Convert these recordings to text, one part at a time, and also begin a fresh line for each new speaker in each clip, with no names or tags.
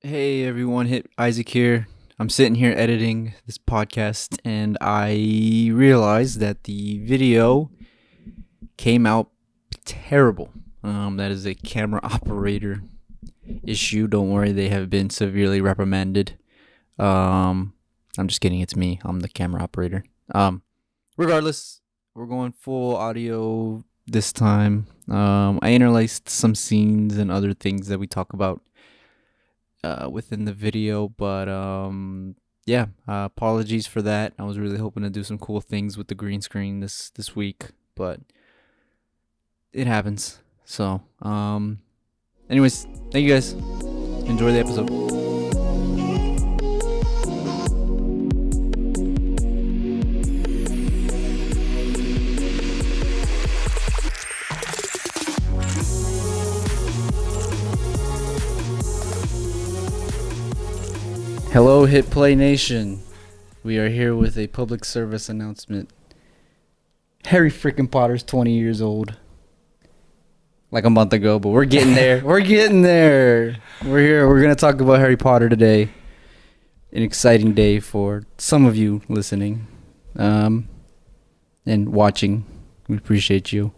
Hey everyone, Hit Isaac here. I'm sitting here editing this podcast and I realized that the video came out terrible. That is a camera operator issue. Don't worry, they have been severely reprimanded. I'm just kidding, it's me. I'm the camera operator. Regardless, we're going full audio this time. I interlaced some scenes and other things that we talk about within the video, but apologies for that. I was really hoping to do some cool things with the green screen this week, but it happens. So anyways, thank you guys. Enjoy the episode. Hello, Hit Play Nation. We are here with a public service announcement. Harry freaking Potter's 20 years old. Like a month ago, but we're getting there. We're getting there. We're here. We're going to talk about Harry Potter today. An exciting day for some of you listening and watching. We appreciate you.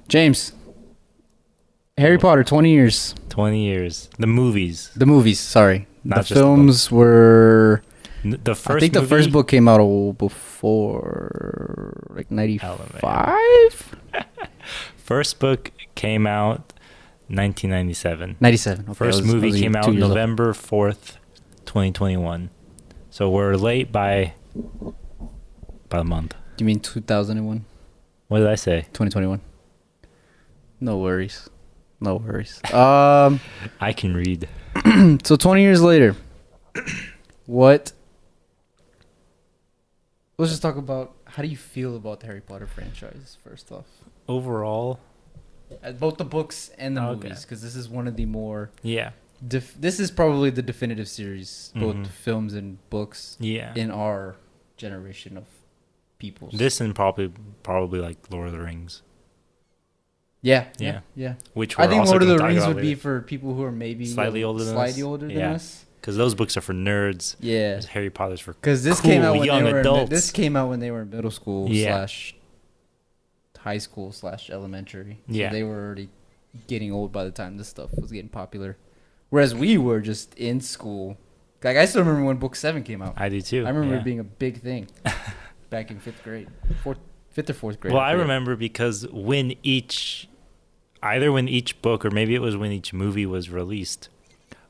James, Harry Potter, 20 years.
20 years. The movies.
The movies, sorry.
Not
the films were...
The first
I think the first book came out before, like, 95?
First book came out 1997.
97. Okay,
First movie came out November 4th, 2021. So we're late by a month.
You mean 2001?
What did I say?
2021. No worries. No worries.
I can read.
So 20 years later, let's just talk about, how do you feel about the Harry Potter franchise, first off?
Overall,
Both the books and the movies, because this is one of the more...
Yeah.
This is probably the definitive series, both films and books, in our generation of people.
This and probably like Lord of the Rings.
Yeah.
Which
I think Lord of the Rings would be for people who are maybe
slightly older than
us.
Because those books are for nerds.
Yeah.
Harry Potter's for
because this
cool,
came out when
young
they were
adults.
this came out when they were in middle school / high school / elementary.
Yeah.
So they were already getting old by the time this stuff was getting popular. Whereas we were just in school. Like, I still remember when book 7 came out.
I do too.
I remember it being a big thing back in 5th grade. 5th or 4th grade.
Well, I remember because when each book, or maybe it was when each movie was released,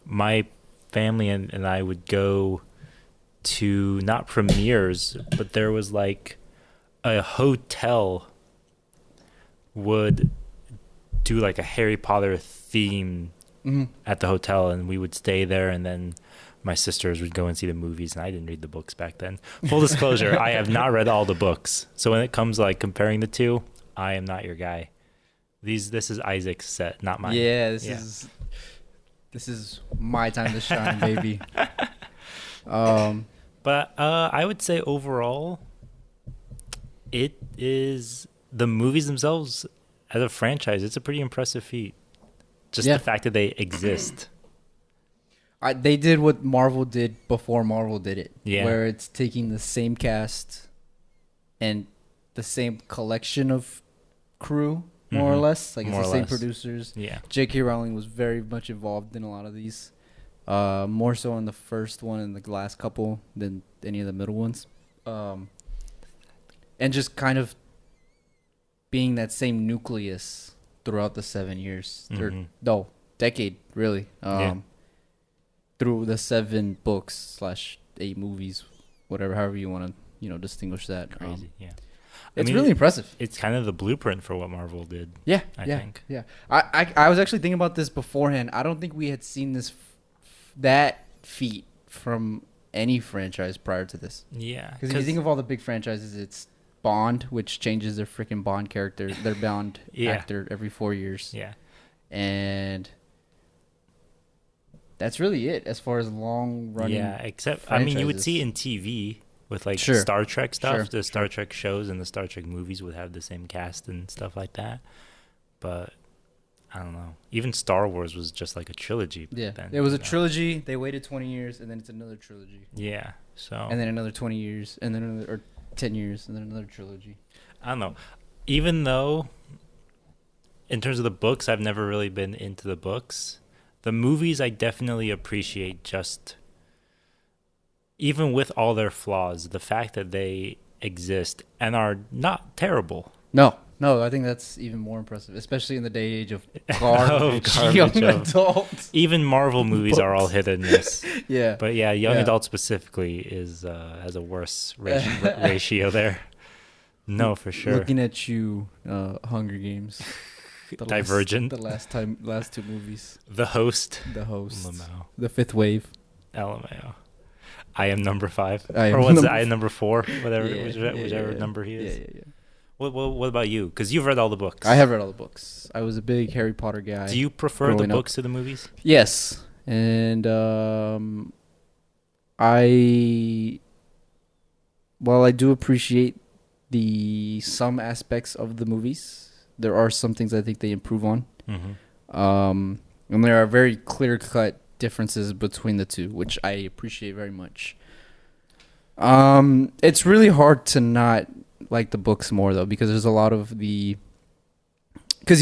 my family and I would go to, not premieres, but there was like a hotel would do like a Harry Potter theme at the hotel, and we would stay there, and then my sisters would go and see the movies, and I didn't read the books back then. Full disclosure, I have not read all the books. So when it comes like comparing the two, I am not your guy. This is Isaac's set, not mine.
Yeah, this is my time to shine, baby.
But I would say overall, it is the movies themselves as a franchise. It's a pretty impressive feat. Just the fact that they exist.
They did what Marvel did before Marvel did it.
Yeah.
Where it's taking the same cast and the same collection of crew, more or less. Like, it's the same producers.
Yeah.
J.K. Rowling was very much involved in a lot of these. More so in the first one and the last couple than any of the middle ones. And just kind of being that same nucleus throughout the 7 years. Or, no, decade, really. Through the 7 books / 8 movies, however you want to, distinguish that.
Crazy, yeah.
It's really impressive.
It's kind of the blueprint for what Marvel did.
Yeah,
I think.
Yeah. I was actually thinking about this beforehand. I don't think we had seen that feat from any franchise prior to this.
Yeah.
Because if you think of all the big franchises, it's Bond, which changes their freaking Bond character, their Bond actor every 4 years.
Yeah.
And that's really it as far as long running.
Yeah, except
franchises.
you would see in TV with like Star Trek stuff. The Star Trek shows and the Star Trek movies would have the same cast and stuff like that. But I don't know. Even Star Wars was just like a trilogy.
Yeah,
Then,
it was a
know?
trilogy. They waited 20 years, and then it's another trilogy.
Yeah. So.
And then another 20 years, and then another, or 10 years, and then another trilogy.
I don't know. Even though, in terms of the books, I've never really been into the books. The movies, I definitely appreciate just, even with all their flaws, the fact that they exist and are not terrible.
No, I think that's even more impressive, especially in the day age of garbage, young adults.
Even Marvel movies are all hit and miss.
Yeah.
But yeah, young adult specifically is has a worse ratio there. No, for sure.
Looking at you, Hunger Games.
Divergent.
Last two movies.
The Host.
LMAO. The Fifth Wave.
LMAO. I am number 5.
I
am number 4? Whatever, whichever number he is.
Yeah.
What about you? Because you've read all the books.
I have read all the books. I was a big Harry Potter guy.
Do you prefer the books to the movies?
Yes. And while I do appreciate some aspects of the movies, there are some things I think they improve on. Mm-hmm. And there are very clear-cut differences between the two, which I appreciate very much. It's really hard to not like the books more, though, because there's a lot of because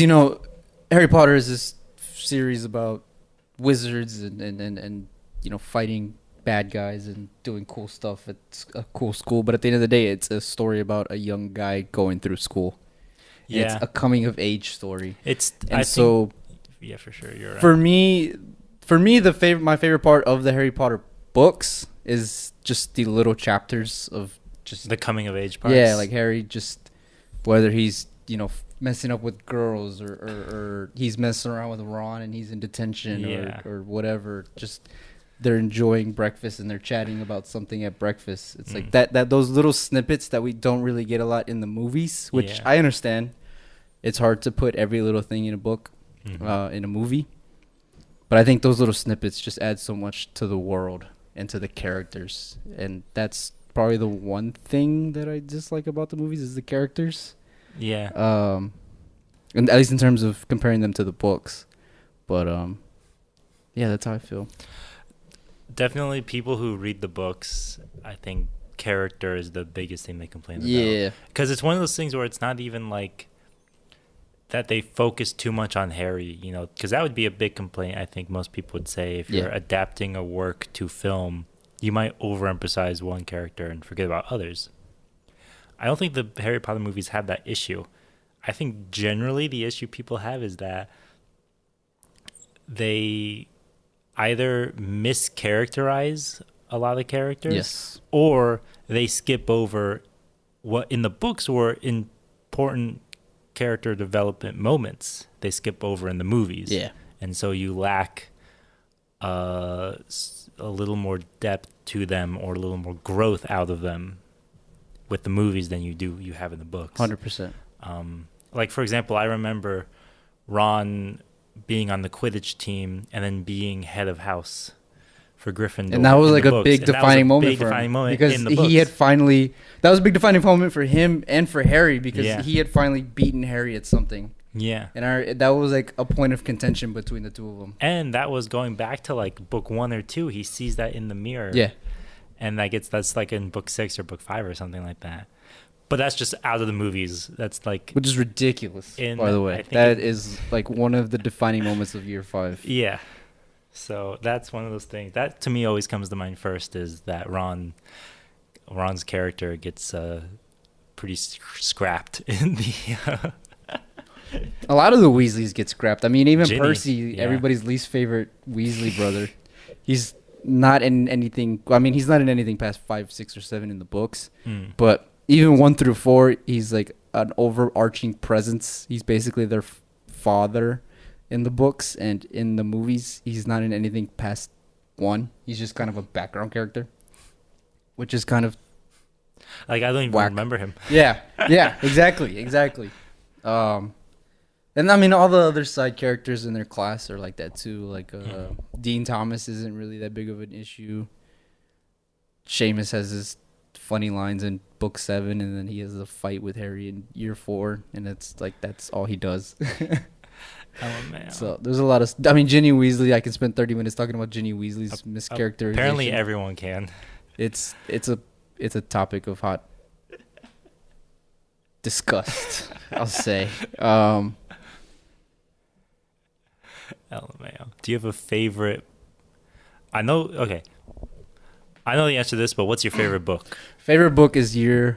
Harry Potter is this series about wizards and fighting bad guys and doing cool stuff at a cool school, but at the end of the day, it's a story about a young guy going through school. Yeah, it's a coming of age story. Yeah, for sure, you're right. For me, my favorite part of the Harry Potter books is just the little chapters of just
the coming of age parts.
Yeah, like Harry, just whether he's messing up with girls or he's messing around with Ron and he's in detention or whatever. Just they're enjoying breakfast and they're chatting about something at breakfast. It's like that those little snippets that we don't really get a lot in the movies, which I understand. It's hard to put every little thing in a book, in a movie. But I think those little snippets just add so much to the world and to the characters. And that's probably the one thing that I dislike about the movies is the characters. Yeah. And at least in terms of comparing them to the books. But yeah, that's how I feel.
Definitely people who read the books, I think character is the biggest thing they complain about.
Yeah.
Because it's one of those things where it's not even like that they focus too much on Harry, because that would be a big complaint. I think most people would say if you're adapting a work to film, you might overemphasize one character and forget about others. I don't think the Harry Potter movies have that issue. I think generally the issue people have is that they either mischaracterize a lot of characters, or they skip over what in the books were important character development moments. They skip over in the movies. Yeah. And so you lack a little more depth to them or a little more growth out of them with the movies than you have in the books.
100%.
Like, for example, I remember Ron being on the Quidditch team and then being head of house for Gryffindor.
And that was like a big defining moment for him. Because he had finally... That was a big defining moment for him and for Harry because he had finally beaten Harry at something. Yeah. And that was like a point of contention between the two of them.
And that was going back to like book 1 or 2. He sees that in the mirror. Yeah. And that's like in book 6 or book 5 or something like that. But that's just out of the movies. That's like...
Which is ridiculous, by the way. That is like one of the defining moments of year 5.
Yeah. So that's one of those things. That to me always comes to mind first is that Ron's character gets pretty scrapped in the...
A lot of the Weasleys get scrapped. I mean, even Ginny, Percy, everybody's least favorite Weasley brother, he's not in anything... I mean, he's not in anything past 5, 6, or 7 in the books. But even 1 through 4, he's like an overarching presence. He's basically their father in the books, and in the movies, he's not in anything past 1. He's just kind of a background character, which is kind of
like I don't even remember him.
Yeah, exactly. And I mean, all the other side characters in their class are like that too. Like Dean Thomas isn't really that big of an issue. Seamus has his funny lines in book 7, and then he has a fight with Harry in year 4, and it's like that's all he does.
LMAO.
So there's a lot of. I mean, Ginny Weasley. I can spend 30 minutes talking about Ginny Weasley's mischaracterization.
Apparently, everyone can.
It's a topic of hot disgust. I'll say.
LMAO. Do you have a favorite? I know. Okay. I know the answer to this, but what's your favorite book?
Favorite book is The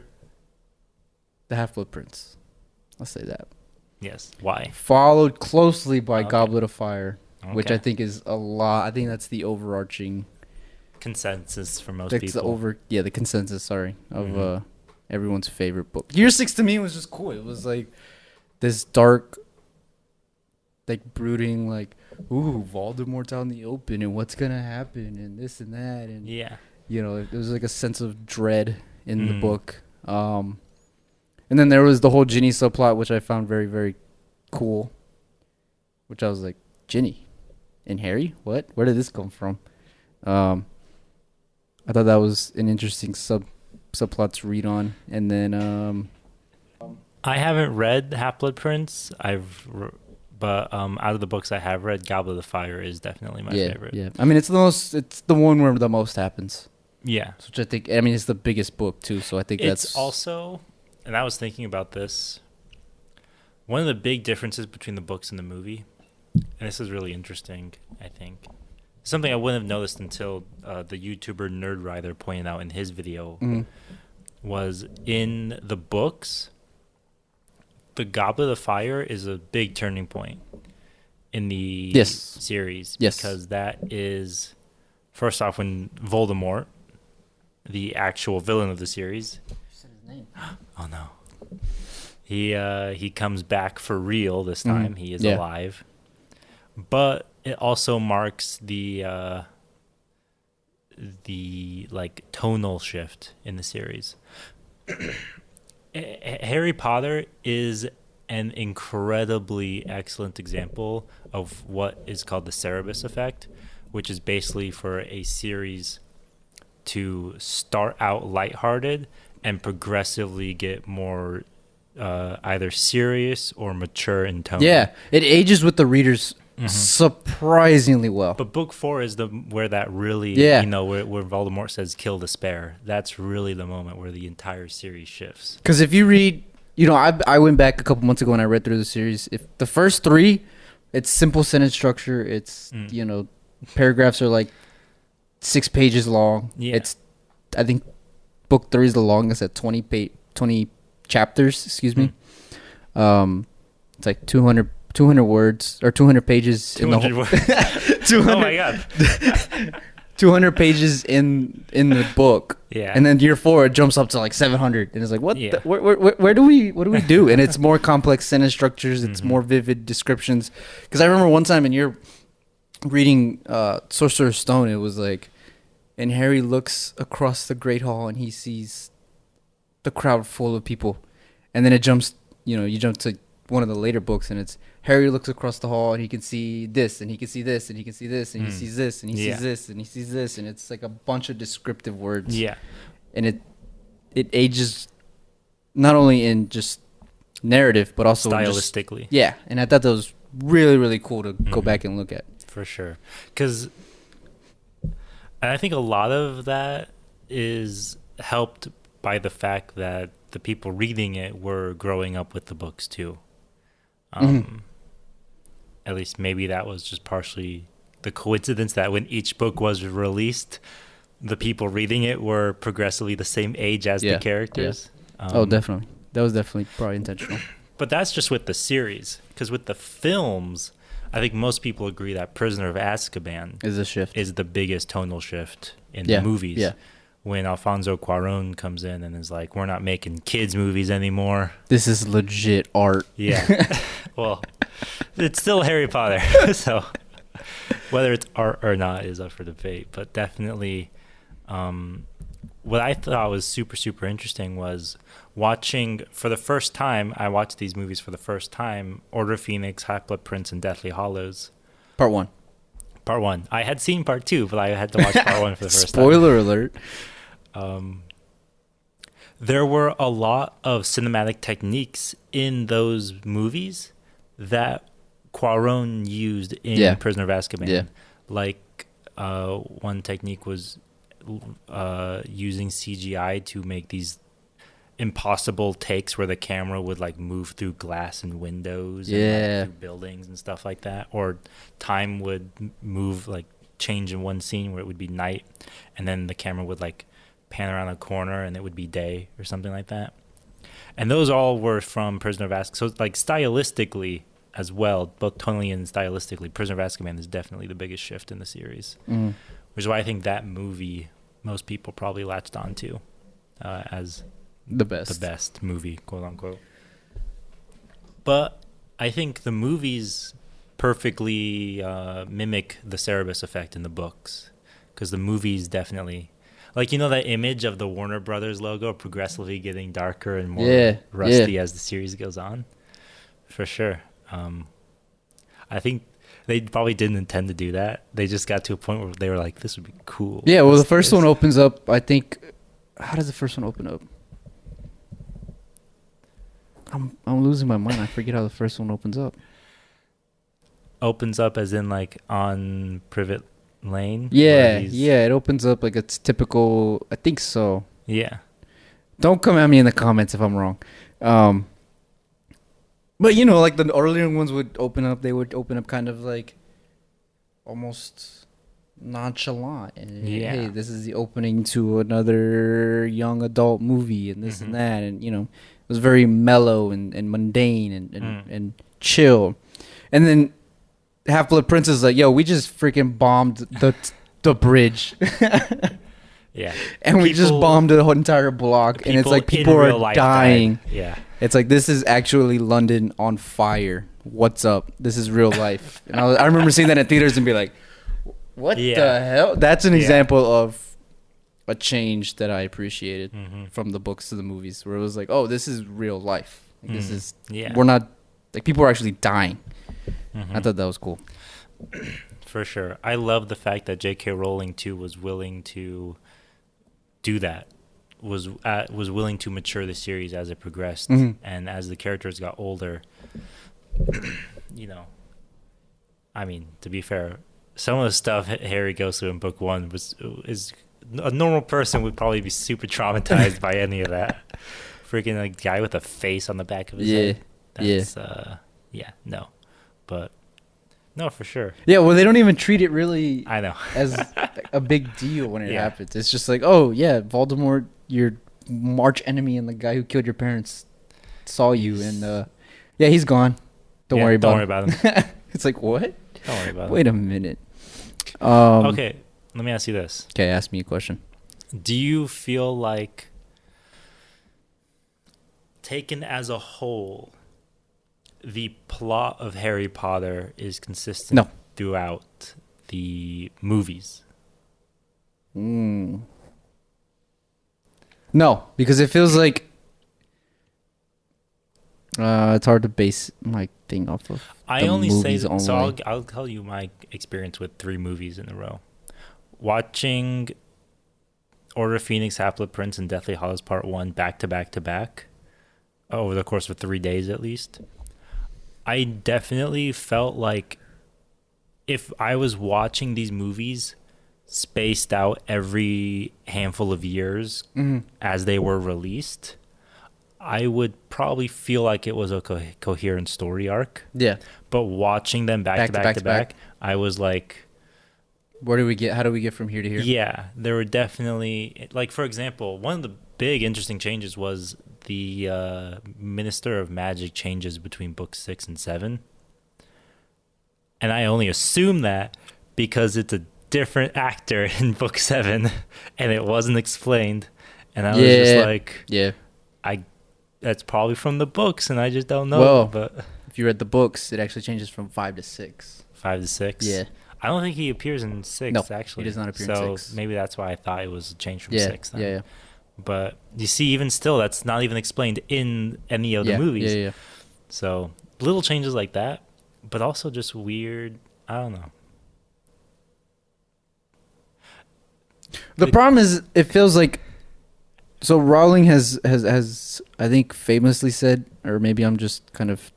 Half-Blood Prince. I'll say that.
Yes. Why?
Followed closely by
Okay.
Goblet of Fire, which
Okay.
I think is a lot. I think that's the overarching
Consensus for most
that's
people.
the consensus. Sorry, of
Mhm.
Everyone's favorite book. Year 6 to me was just cool. It was like this dark, like brooding, like ooh, Voldemort's out in the open, and what's gonna happen, and this and that, and
Yeah.
you know, it was like a sense of dread in the
Mhm.
book. And then there was the whole Ginny subplot, which I found very, very cool. Which I was like, Ginny and Harry? What? Where did this come from? I thought that was an interesting subplot to read on. And then
I haven't read Half-Blood Prince. But out of the books I have read, Goblet of Fire is definitely my favorite.
yeah. I mean, it's the one where the most happens.
Yeah.
Which I think, I mean, it's the biggest book too. So I think
It's also, and I was thinking about this, one of the big differences between the books and the movie, and this is really interesting, I think. Something I wouldn't have noticed until the YouTuber Nerdwriter pointed out in his video was in the books, the Goblet of Fire is a big turning point in the series.
Yes.
Because that is, first off, when Voldemort, the actual villain of the series.
You said his name.
Oh no. He comes back for real this time. He is alive. But it also marks the like tonal shift in the series. Harry Potter is an incredibly excellent example of what is called the Cerebus effect, which is basically for a series to start out lighthearted and progressively get more either serious or mature in tone.
Yeah, it ages with the readers surprisingly well.
But book 4 is where that really, where Voldemort says kill despair. That's really the moment where the entire series shifts.
Because if you read, I went back a couple months ago and I read through the series. If the first 3, it's simple sentence structure. It's, paragraphs are like 6 pages long.
Yeah.
It's, I think book 3 is the longest at 20 chapters, excuse me. It's like 200 words or 200 pages
200
in the whole,
words.
200,
Oh my god.
200 pages in the book.
Yeah.
And then year 4 it jumps up to like 700 and it's like what
Yeah.
what do we do? And it's more complex sentence structures, it's more vivid descriptions. Cuz I remember one time in your reading Sorcerer's Stone, it was like, and Harry looks across the Great Hall and he sees the crowd full of people. And then it jumps, you jump to one of the later books and it's Harry looks across the hall and he can see this and he can see this and he can see this and he sees this and he sees this and he sees this, and it's like a bunch of descriptive words.
Yeah.
And it ages not only in just narrative but also
stylistically.
And I thought that was really, really cool to go back and look at.
For sure. Because I think a lot of that is helped by the fact that the people reading it were growing up with the books too. At least maybe that was just partially the coincidence that when each book was released, the people reading it were progressively the same age as the characters.
Yeah. Definitely. That was definitely probably intentional.
But that's just with the series. Because with the films, I think most people agree that Prisoner of Azkaban is the biggest tonal shift in the movies. Yeah. When Alfonso Cuarón comes in and is like, we're not making kids movies anymore.
This is legit art.
Yeah. Well, it's still Harry Potter. So whether it's art or not is up for debate. But definitely what I thought was super, super interesting was watching for the first time. I watched these movies for the first time. Order of Phoenix, Half-Blood Prince, and Deathly Hallows.
Part 1.
I had seen part 2, but I had to watch part 1 for the first time.
Spoiler alert.
There were a lot of cinematic techniques in those movies that Cuarón used in
Yeah.
Prisoner of Azkaban.
Yeah.
Like one technique was using CGI to make these impossible takes where the camera would like move through glass and windows and like, through buildings and stuff like that, or time would move like change in one scene where it would be night and then the camera would like pan around a corner and it would be day or something like that. And those all were from Prisoner of Azkaban. So like stylistically as well, both tonally and stylistically, Prisoner of Azkaban is definitely the biggest shift in the series, which is why I think that movie most people probably latched onto as
the best
movie, quote unquote. But I think the movies perfectly mimic the Cerebus effect in the books, because the movies definitely, like, you know, that image of the Warner Brothers logo progressively getting darker and more rusty as the series goes on. For sure. I think they probably didn't intend to do that. They just got to a point where they were like, this would be cool.
Yeah, well, the first one opens up, I think. How does the first one open up? I'm losing my mind. I forget how the first one opens up.
Opens up as in like on Privet Lane?
Yeah, it opens up like it's typical. I think so.
Yeah.
Don't come at me in the comments if I'm wrong. But you know, like the earlier ones would open up. They would open up kind of like almost nonchalant. And, hey, this is the opening to another young adult movie and this and that. And, you know, it was very mellow and mundane and chill. And then Half-Blood Prince is like, yo, we just freaking bombed the bridge.
Yeah.
And we just bombed the whole entire block. And it's like people are dying.
Yeah.
It's like, this is actually London on fire. What's up? This is real life. And I remember seeing that in theaters and be like, what the hell? That's an example of a change that I appreciated from the books to the movies, where it was like, oh, this is real life. Like, this is, we're not, like, people are actually dying. I thought that was cool.
For sure. I love the fact that J.K. Rowling, too, was willing to do that. Was willing to mature the series as it progressed, and as the characters got older. You know, I mean, to be fair, some of the stuff Harry goes through in book one is a normal person would probably be super traumatized by any of that. Freaking like guy with a face on the back of his head. That's, no, but no, for sure.
Yeah, well, they don't even treat it really.
I know
as a big deal when it happens. It's just like, oh yeah, Voldemort, your arch enemy and the guy who killed your parents, saw you, and he's gone. Don't worry about him. It's like, what?
Don't worry about it.
Wait a minute.
Okay, let me ask you this.
Okay, ask me a question.
Do you feel like, taken as a whole, the plot of Harry Potter is consistent throughout the movies?
No, because it feels like it's hard to base my thing off of.
I only say that, so I'll tell you my experience with 3 movies in a row. Watching Order of Phoenix, Half-Blood Prince, and Deathly Hallows Part 1 back to back to back over the course of 3 days at least, I definitely felt like if I was watching these movies spaced out every handful of years as they were released, I would probably feel like it was a coherent story arc. Yeah. But watching them back to back, I was like,
how do we get from here to here?
Yeah, there were definitely, like, for example, one of the big interesting changes was the Minister of Magic changes between books 6 and 7. And I only assume that because it's a different actor in book 7 and it wasn't explained. And I was just like, that's probably from the books and I just don't know.
Well,
but
if you read the books, it actually changes from 5 to 6.
5 to 6?
Yeah.
I don't think he appears in 6, actually.
He does not appear in 6.
So maybe that's why I thought it was a change from 6 then.
Yeah.
But you see, even still, that's not even explained in any of the movies.
Yeah.
So little changes like that, but also just weird. I don't know.
The problem is, it feels like, so Rowling has I think famously said, or maybe I'm just kind of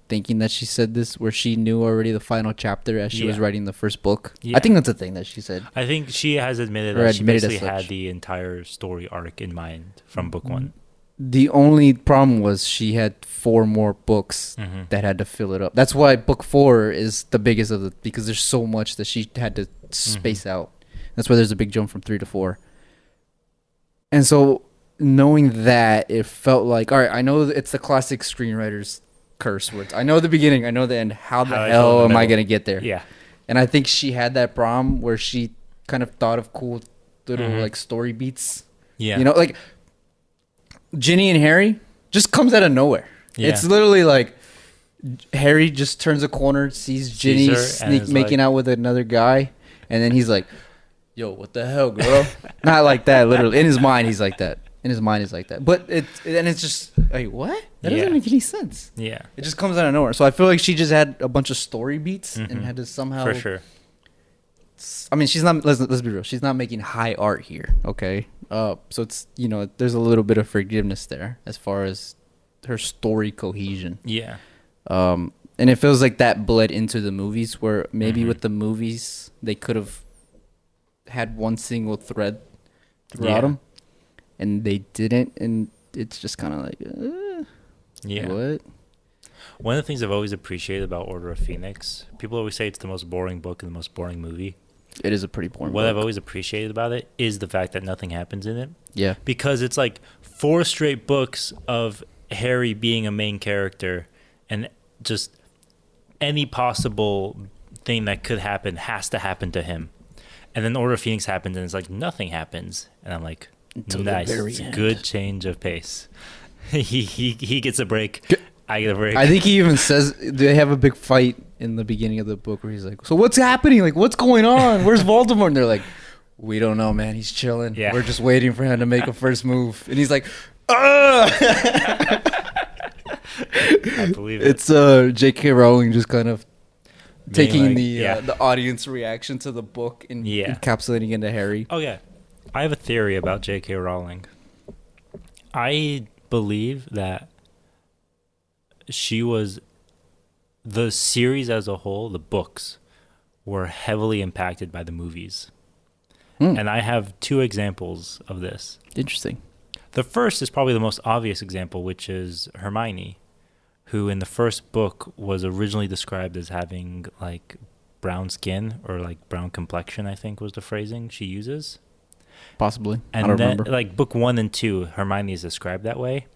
thinking that she said this, where she knew already the final chapter as she was writing the first book.
Yeah.
I think that's a thing that she said.
I think she has admitted
Or
that she
admitted as
basically had
such.
the entire story arc in mind from book one.
The only problem was she had 4 more books that had to fill it up. That's why book 4 is the biggest of the, because there's so much that she had to space out. That's why there's a big jump from 3 to 4. And so knowing that, it felt like, all right, I know it's the classic screenwriter's curse words. I know the beginning, I know the end. How the hell am I going to get there?
Yeah.
And I think she had that problem where she kind of thought of cool little like story beats.
Yeah.
You know, like Ginny and Harry just comes out of nowhere.
Yeah.
It's literally like Harry just turns a corner, sees Ginny making out with another guy, and then he's like, yo, what the hell, girl? Not like that, literally. In his mind, he's like that. But it's just like, what? That doesn't make any sense.
Yeah.
It just comes out of nowhere. So I feel like she just had a bunch of story beats and had to somehow.
For sure.
I mean, she's not. Let's be real. She's not making high art here. Okay. So it's, you know, there's a little bit of forgiveness there as far as her story cohesion.
Yeah.
And it feels like that bled into the movies, where maybe with the movies they could have had one single thread throughout them, and they didn't, and it's just kind of like, what?
One of the things I've always appreciated about Order of Phoenix, people always say it's the most boring book and the most boring movie.
It is a pretty boring
What
book.
I've always appreciated about it is the fact that nothing happens in it.
Yeah.
Because it's like 4 straight books of Harry being a main character, and just any possible thing that could happen has to happen to him. And then Order of Phoenix happens, and it's like nothing happens. And I'm like, nice. It's a good change of pace. he gets a break. I get a break.
I think he even says they have a big fight in the beginning of the book where he's like, so what's happening? Like, what's going on? Where's Voldemort? And they're like, we don't know, man. He's chilling.
Yeah.
We're just waiting for him to make a first move. And he's like, ugh!
I believe it.
It's J.K. Rowling just kind of
Being
taking
like,
the audience reaction to the book and encapsulating into Harry.
Oh, yeah. I have a theory about J.K. Rowling. I believe that the series as a whole, the books, were heavily impacted by the movies. And I have 2 examples of this.
Interesting.
The first is probably the most obvious example, which is Hermione, who in the first book was originally described as having like brown skin or like brown complexion, I think was the phrasing she uses.
Possibly.
And
I don't
then,
remember.
like book 1 and 2, Hermione is described that way.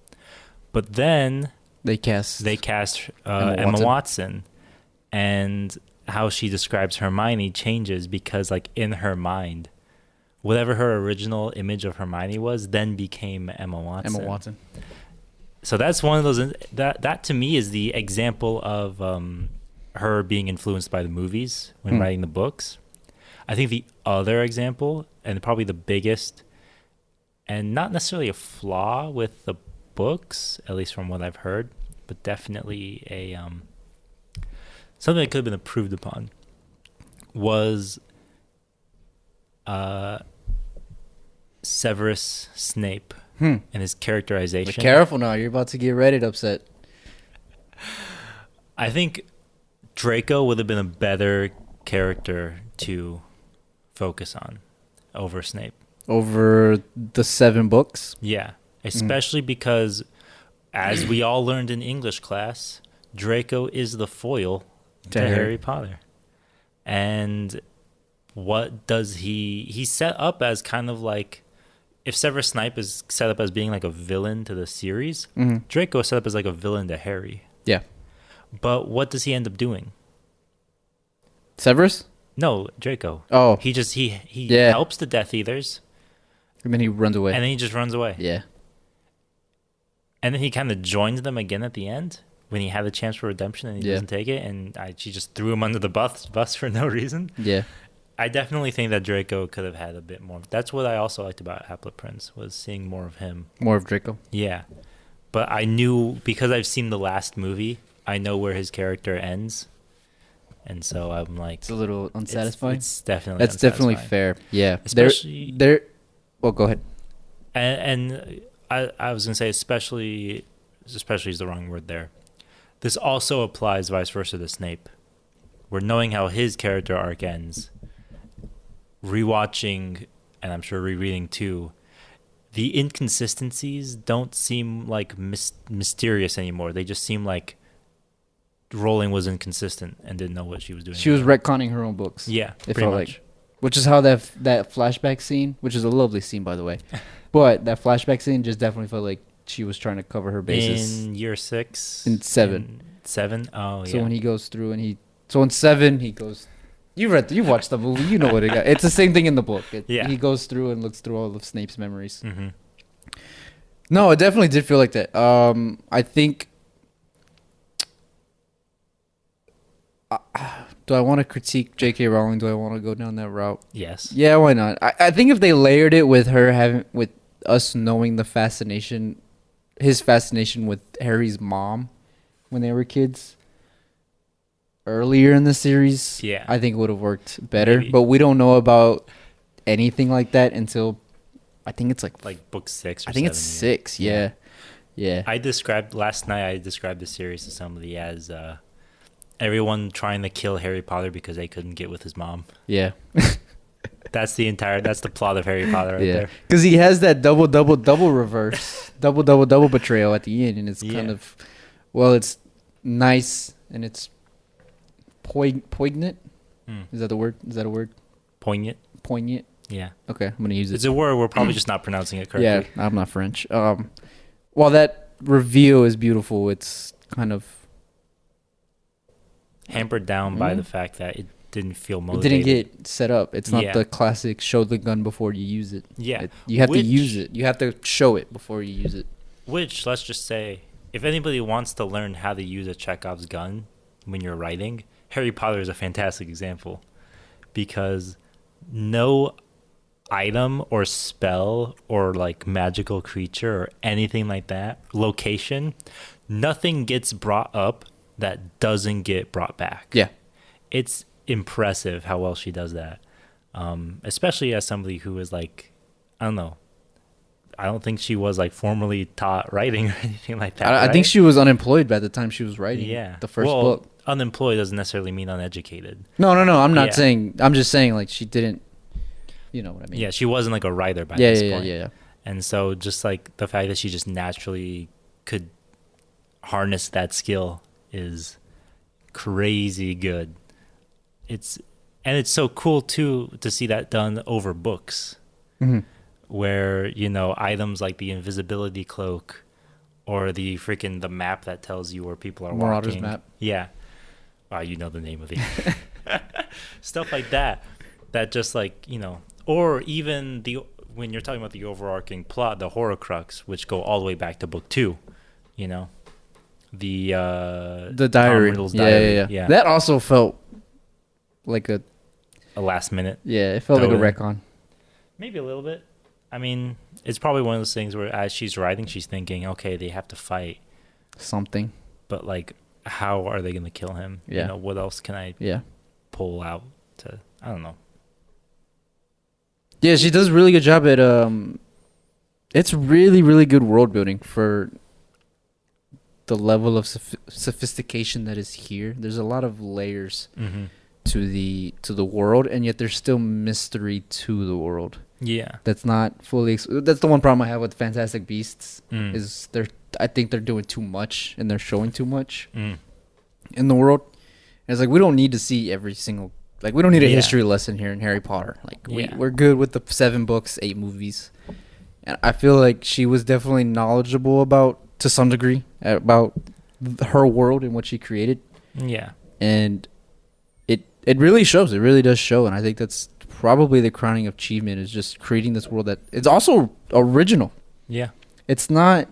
But then
They cast
Emma Watson, and how she describes Hermione changes because, like, in her mind, whatever her original image of Hermione was then became Emma Watson. So that's one of those that to me is the example of her being influenced by the movies when writing the books. I think the other example, and probably the biggest, and not necessarily a flaw with the books, at least from what I've heard, but definitely a something that could have been improved upon, was Severus Snape and his characterization.
Be careful now, you're about to get Reddit upset.
I think Draco would have been a better character to focus on over Snape.
Over the 7 books?
Yeah, especially because, as we all learned in English class, Draco is the foil to Harry Potter. And what does he's set up as kind of like, if Severus Snape is set up as being like a villain to the series, Draco is set up as like a villain to Harry.
Yeah.
But what does he end up doing?
Severus?
No, Draco.
Oh.
He helps the Death Eaters.
And then he runs away.
And then he just runs away.
Yeah.
And then he kind of joins them again at the end when he had the chance for redemption and he doesn't take it. And she just threw him under the bus for no reason.
Yeah.
I definitely think that Draco could have had a bit more. That's what I also liked about Half-Blood Prince, was seeing more of him.
More of Draco.
Yeah. But I knew, because I've seen the last movie, I know where his character ends. And so I'm like...
It's a little unsatisfying?
It's definitely
That's definitely fair. Yeah.
Especially...
Well, go ahead.
And I was going to say especially is the wrong word there. this also applies vice versa to Snape. We're knowing how his character arc ends. Rewatching, and I'm sure rereading too, the inconsistencies don't seem like mysterious anymore. They just seem like Rowling was inconsistent and didn't know what she was doing.
She was retconning her own books.
Yeah,
it
pretty
felt
much.
like. Which is how that flashback scene, which is a lovely scene, by the way, but that flashback scene just definitely felt like she was trying to cover her bases.
In year 6?
In 7.
In 7? Oh, yeah.
So when he goes through and so in 7, he goes... You watched the movie, you know what it got. It's the same thing in the book. He goes through and looks through all of Snape's memories.
Mm-hmm.
No, it definitely did feel like that. I think... do I want to critique J.K. Rowling? Do I want to go down that route?
Yes.
Yeah, why not? I think if they layered it with her with us knowing his fascination with Harry's mom when they were kids earlier in the series,
yeah,
I think it would have worked better.
Maybe.
But we don't know about anything like that until I think it's like
book 6 or 7.
I think it's 6. Yeah.
Last night I described the series to somebody as everyone trying to kill Harry Potter because they couldn't get with his mom.
Yeah.
That's the plot of Harry Potter right there.
Because he has that double reverse, double betrayal at the end, and it's kind of, it's nice and it's poignant. Is that the word? Is that a word?
Poignant. Yeah.
Okay, I'm gonna use it.
It's a word. We're probably just not pronouncing it correctly.
Yeah, I'm not French. While that reveal is beautiful, it's kind of
hampered down by the fact that it didn't feel motivated.
It didn't get set up. It's not the classic show the gun before you use it.
Yeah.
You have to use it. You have to show it before you use it.
Which, let's just say, if anybody wants to learn how to use a Chekhov's gun when you're writing, Harry Potter is a fantastic example. Because no item or spell or like magical creature or anything like that, location, nothing gets brought up that doesn't get brought back.
Yeah.
It's impressive how well she does that. Especially as somebody who is like, I don't know. I don't think she was like formally taught writing or anything like that.
I think she was unemployed by the time she was writing the first book.
Unemployed doesn't necessarily mean uneducated.
No. I'm not saying. I'm just saying like she didn't. You know what I mean?
Yeah, she wasn't like a writer by this point.
Yeah.
And so just like the fact that she just naturally could harness that skill is crazy good. It's so cool too to see that done over books, where items like the invisibility cloak or the map that tells you where people are
Marauder's
walking.
map.
Yeah, you know the name of the stuff like that. That just like or even when you're talking about the overarching plot, the Horcrux, which go all the way back to book 2, the
diary.
Tom Riddle's diary.
Yeah. That also felt like a
last minute.
Yeah, it felt like a retcon.
Maybe a little bit. I mean, it's probably one of those things where as she's writing, she's thinking, okay, they have to fight
something,
but like, how are they going to kill him?
Yeah.
What else can I pull out to? I don't know.
Yeah, she does a really good job at it's really, really good world building for the level of sophistication that is here. There's a lot of layers to the world, and yet there's still mystery to the world.
Yeah,
that's not fully. That's the one problem I have with Fantastic Beasts is I think they're doing too much and they're showing too much in the world. And it's like we don't need to see every single. Like, we don't need a history lesson here in Harry Potter. Like, we're good with the 7 books, 8 movies. And I feel like she was definitely knowledgeable to some degree, about her world and what she created.
Yeah.
And it really shows. It really does show. And I think that's probably the crowning achievement is just creating this world that... It's also original.
Yeah.
It's not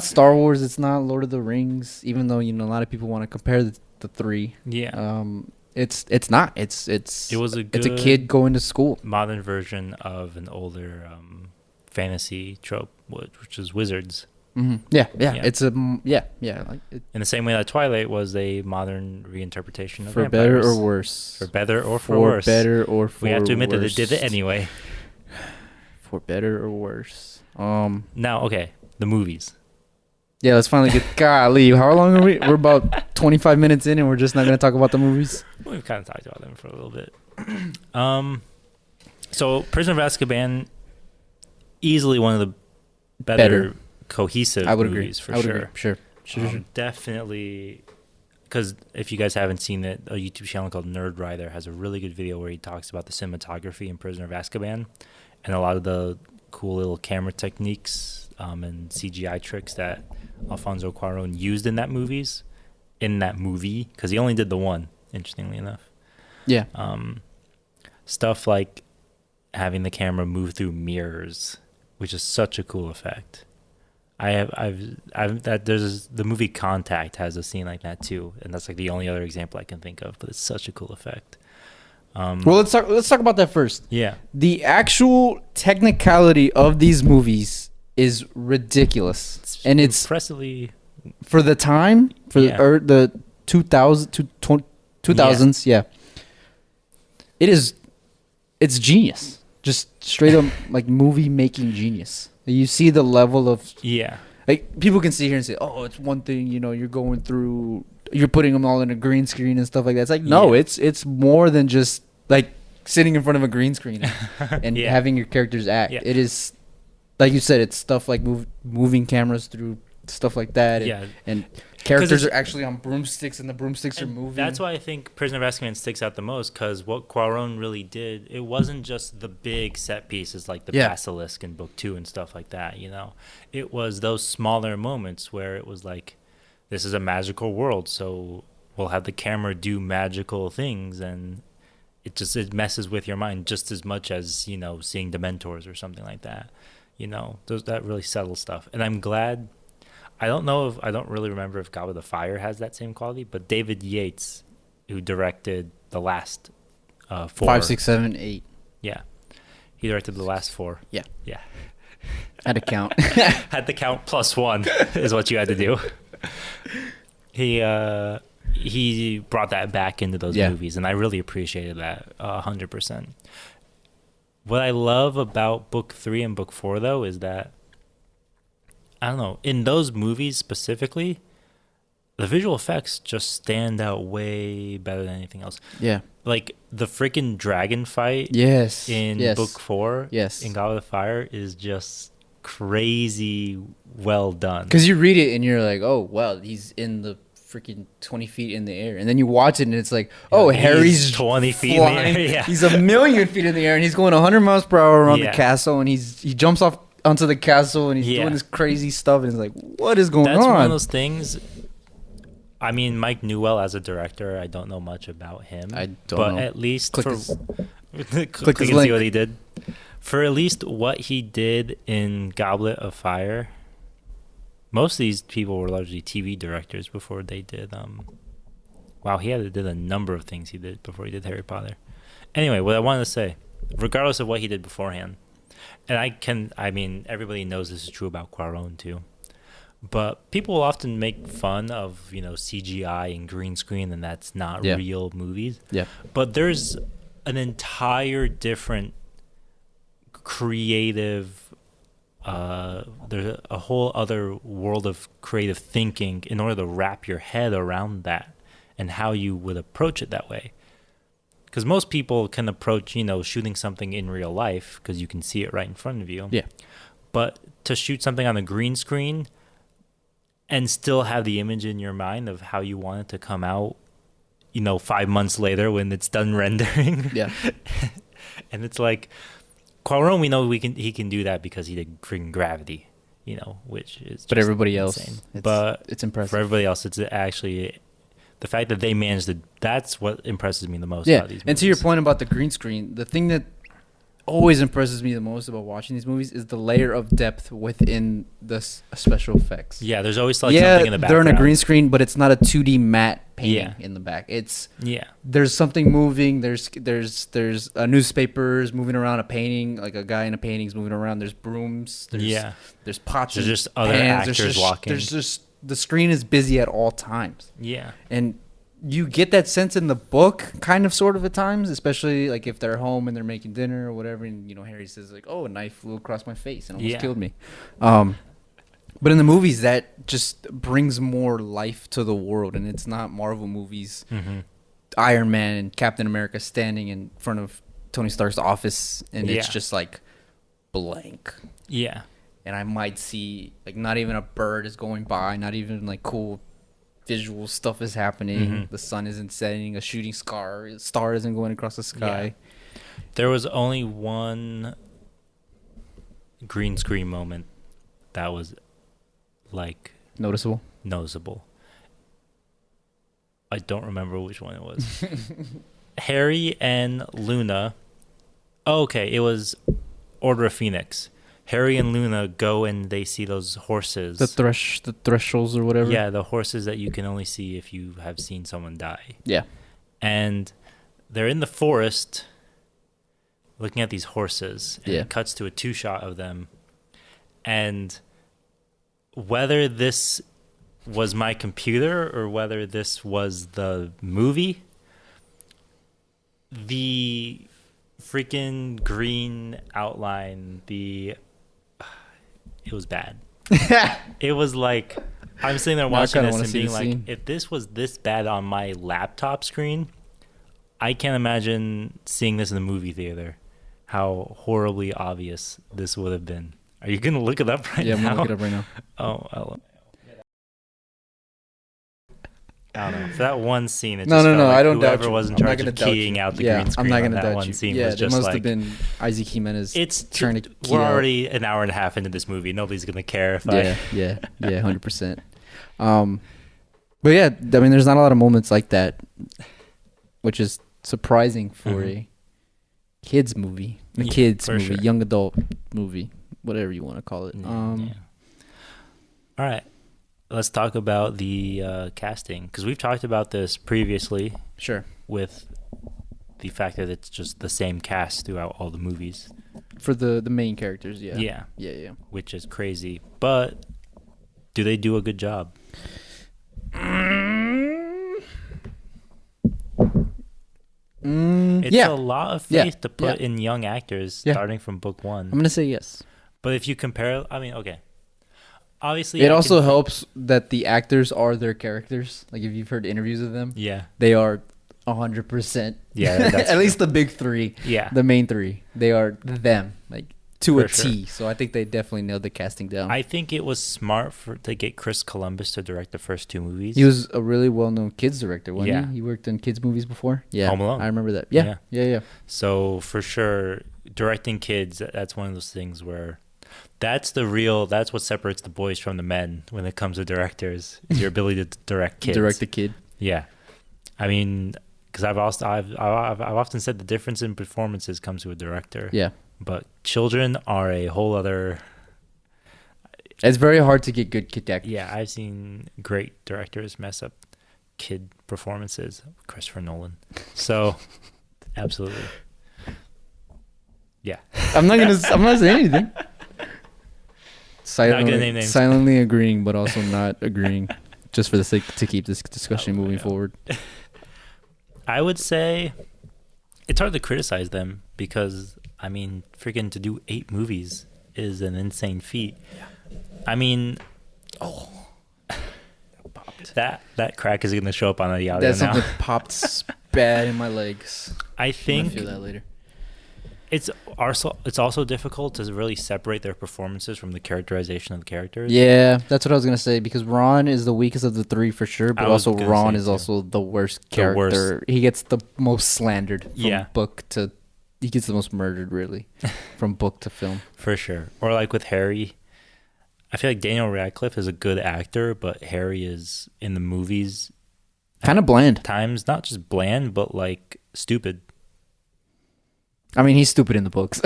Star Wars. It's not Lord of the Rings, even though, a lot of people want to compare the 3.
Yeah.
It's not. It's a kid going to school.
Modern version of an older fantasy trope, which is wizards.
Mm-hmm. Yeah. It's like
in the same way that Twilight was a modern reinterpretation of
for
vampires.
better or worse.
For better or for worse.
Better or for
we have to admit
worse.
that it did it anyway.
For better or worse.
Now, okay, the movies.
Yeah, let's finally get. Golly, how long are we? We're about 25 minutes in, and we're just not going to talk about the movies.
We've kind of talked about them for a little bit. So Prisoner of Azkaban, easily one of the better. Cohesive
I would
movies
agree.
for sure.
Agree. Sure.
Definitely, because if you guys haven't seen it, a YouTube channel called Nerd Rider has a really good video where he talks about the cinematography in Prisoner of Azkaban and a lot of the cool little camera techniques and CGI tricks that Alfonso Cuarón used in that movie, because he only did the one, interestingly enough.
Yeah.
Stuff like having the camera move through mirrors, which is such a cool effect. There's the movie Contact has a scene like that too, and that's like the only other example I can think of. But it's such a cool effect.
Well, let's talk about that first.
Yeah,
the actual technicality of these movies is ridiculous, and it's
impressively
for the time the 2000s. Yeah, it's genius. Just straight up like movie making genius. You see the level of like people can sit here and say, "Oh, it's one thing." You're going through, you're putting them all in a green screen and stuff like that. It's like no, it's more than just like sitting in front of a green screen and having your characters act. It is, like you said, it's stuff like moving cameras through stuff like that. And characters are actually on broomsticks, and the broomsticks are moving.
That's why I think Prisoner of Azkaban sticks out the most, because what Cuarón really did, it wasn't just the big set pieces like the basilisk in book 2 and stuff like that. It was those smaller moments where it was like, this is a magical world, so we'll have the camera do magical things, and it messes with your mind just as much as seeing Dementors or something like that. That really subtle stuff, and I'm glad. I don't really remember if Goblet of Fire has that same quality, but David Yates, who directed the last 4.
5, 6, 7, 8.
Yeah. He directed the last 4.
Yeah.
Yeah.
Had to count.
Had to count +1 is what you had to do. He brought that back into those movies, and I really appreciated that 100%. What I love about book 3 and book 4, though, is that I don't know, in those movies specifically, the visual effects just stand out way better than anything else.
Yeah.
Like the freaking dragon fight in book 4 in Goblet of Fire is just crazy well done.
Because you read it and you're like, oh, well, he's in the freaking 20 feet in the air. And then you watch it and it's like, oh, Harry's
20 feet
flying.
in the air. Yeah.
He's 1,000,000 feet in the air and he's going 100 miles per hour around the castle, and he jumps off onto the castle and he's doing this crazy stuff, and it's like, what is going on?
That's one of those things. I mean, Mike Newell as a director, I don't know much about him.
I don't know.
But at least
click
and
his
see
link.
what he did. For at least what he did in Goblet of Fire, most of these people were largely TV directors before they did. He did a number of things he did before he did Harry Potter. Anyway, what I wanted to say, regardless of what he did beforehand, and everybody knows this is true about Cuarón too, but people will often make fun of CGI and green screen, and that's not real movies. Yeah. But there's an entire different creative, there's a whole other world of creative thinking in order to wrap your head around that and how you would approach it that way. Because most people can approach, shooting something in real life because you can see it right in front of you. Yeah. But to shoot something on a green screen and still have the image in your mind of how you want it to come out, 5 months later when it's done rendering. Yeah. And it's like, Cuarón, we know he can do that because he did freaking Gravity, which is just
everybody
insane.
else, it's impressive.
For everybody else, it's actually the fact that they managed to. That's what impresses me the most about these movies.
And to your point about the green screen, the thing that always impresses me the most about watching these movies is the layer of depth within the special effects.
Yeah, there's always like something in the background.
They're in a green screen, but it's not a 2D matte painting in the back. It's there's something moving. There's newspapers moving around a painting, like a guy in a painting is moving around. There's brooms. There's pots.
There's just other actors walking.
There's just the screen is busy at all times. Yeah, and you get that sense in the book, kind of, sort of, at times, especially like if they're home and they're making dinner or whatever, and Harry says like, "Oh, a knife flew across my face and almost killed me." But in the movies, that just brings more life to the world, and it's not Marvel movies.
Mm-hmm.
Iron Man and Captain America standing in front of Tony Stark's office, and it's
Yeah.
just like blank.
Yeah.
And I might see like not even a bird is going by, not even like cool visual stuff is happening.
Mm-hmm.
The sun isn't setting, a shooting star isn't going across the sky.
There was only one green screen moment that was like
Noticeable.
noticeable. I don't remember which one it was. Harry and Luna. Oh, okay, it was Order of Phoenix. Harry and Luna go and they see those horses.
The thresholds or whatever.
Yeah, the horses that you can only see if you have seen someone die.
Yeah.
And they're in the forest looking at these horses. And it cuts to a 2-shot of them. And whether this was my computer or whether this was the movie, the freaking green outline, it was bad. It was like, I'm sitting there watching this and being like, if this was this bad on my laptop screen, I can't imagine seeing this in the movie theater. How horribly obvious this would have been. Are you going to look it up right now?
Yeah, I'm going to look it up right now.
Oh, I don't know. For that one scene, it
No,
just felt like
I don't doubt
whoever
you.
was in
I'm not
charge
gonna
of
doubt
keying
you.
out the
Yeah,
green screen
I'm not
on
going to
that
doubt
one
you.
scene
Yeah,
was
it
just
must
like,
have been Isaac Jimenez
it's
trying to key
we're
out.
already an hour and a half into this movie. Nobody's going to care if
Yeah, 100%. But yeah, I mean, there's not a lot of moments like that, which is surprising for a kids movie, young adult movie, whatever you want to call it.
All right. Let's talk about the casting, because we've talked about this previously.
Sure.
With the fact that it's just the same cast throughout all the movies.
For the main characters, yeah.
Yeah. Which is crazy. But do they do a good job? It's a lot of faith to put in young actors starting from book one.
I'm going to say yes.
But if you compare, I mean, okay. Obviously,
it also helps that the actors are their characters. Like if you've heard interviews of them, they are 100%.
Yeah, that's
at least the big three.
Yeah,
the main three, they are them, like to
For
a T. So I think they definitely nailed the casting down.
I think it was smart to get Chris Columbus to direct the first 2 movies.
He was a really well-known kids director, wasn't
Yeah.
he? He worked in kids movies before. Yeah,
Home Alone.
I remember that. Yeah.
So for sure, directing kids, that's one of those things where that's what separates the boys from the men when it comes to directors, is your ability to direct kids.
Direct a kid.
Yeah. I mean, because I've often said the difference in performances comes to a director.
Yeah.
But children are a whole other...
It's very hard to get good kid actors.
Yeah, I've seen great directors mess up kid performances. Christopher Nolan. So, absolutely. Yeah.
I'm not saying anything.
Not gonna name names.
Silently agreeing, but also not agreeing, just for the sake to keep this discussion moving forward.
I would say it's hard to criticize them because, I mean, freaking to do 8 movies is an insane feat. I mean, that crack is going to show up on the audio
That
now.
something popped bad in my legs.
I think
I'm gonna feel that later.
it's also difficult to really separate their performances from the characterization of the characters.
Yeah, that's what I was gonna say, because Ron is the weakest of the 3 for sure, but also Ron is
too.
also the worst character. He gets the most slandered from book to... He gets the most murdered, really, from book to film.
For sure. Or like with Harry, I feel like Daniel Radcliffe is a good actor, but Harry is, in the movies...
Kind of bland.
Times, not just bland, but like stupid.
I mean, he's stupid in the books.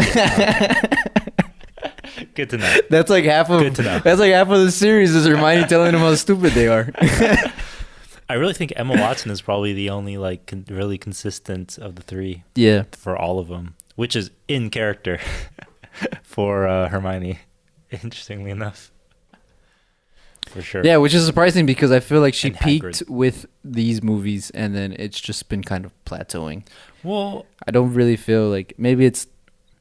Good to know.
That's like half of...
Good to know.
That's like half of the series is Hermione telling him how stupid they are.
I really think Emma Watson is probably the only like really consistent of the 3.
Yeah.
For all of them, which is in character for Hermione. Interestingly enough. For sure.
Yeah, which is surprising because I feel like she
And
peaked
Hagrid.
with these movies and then it's just been kind of plateauing.
Well,
I don't really feel like... Maybe it's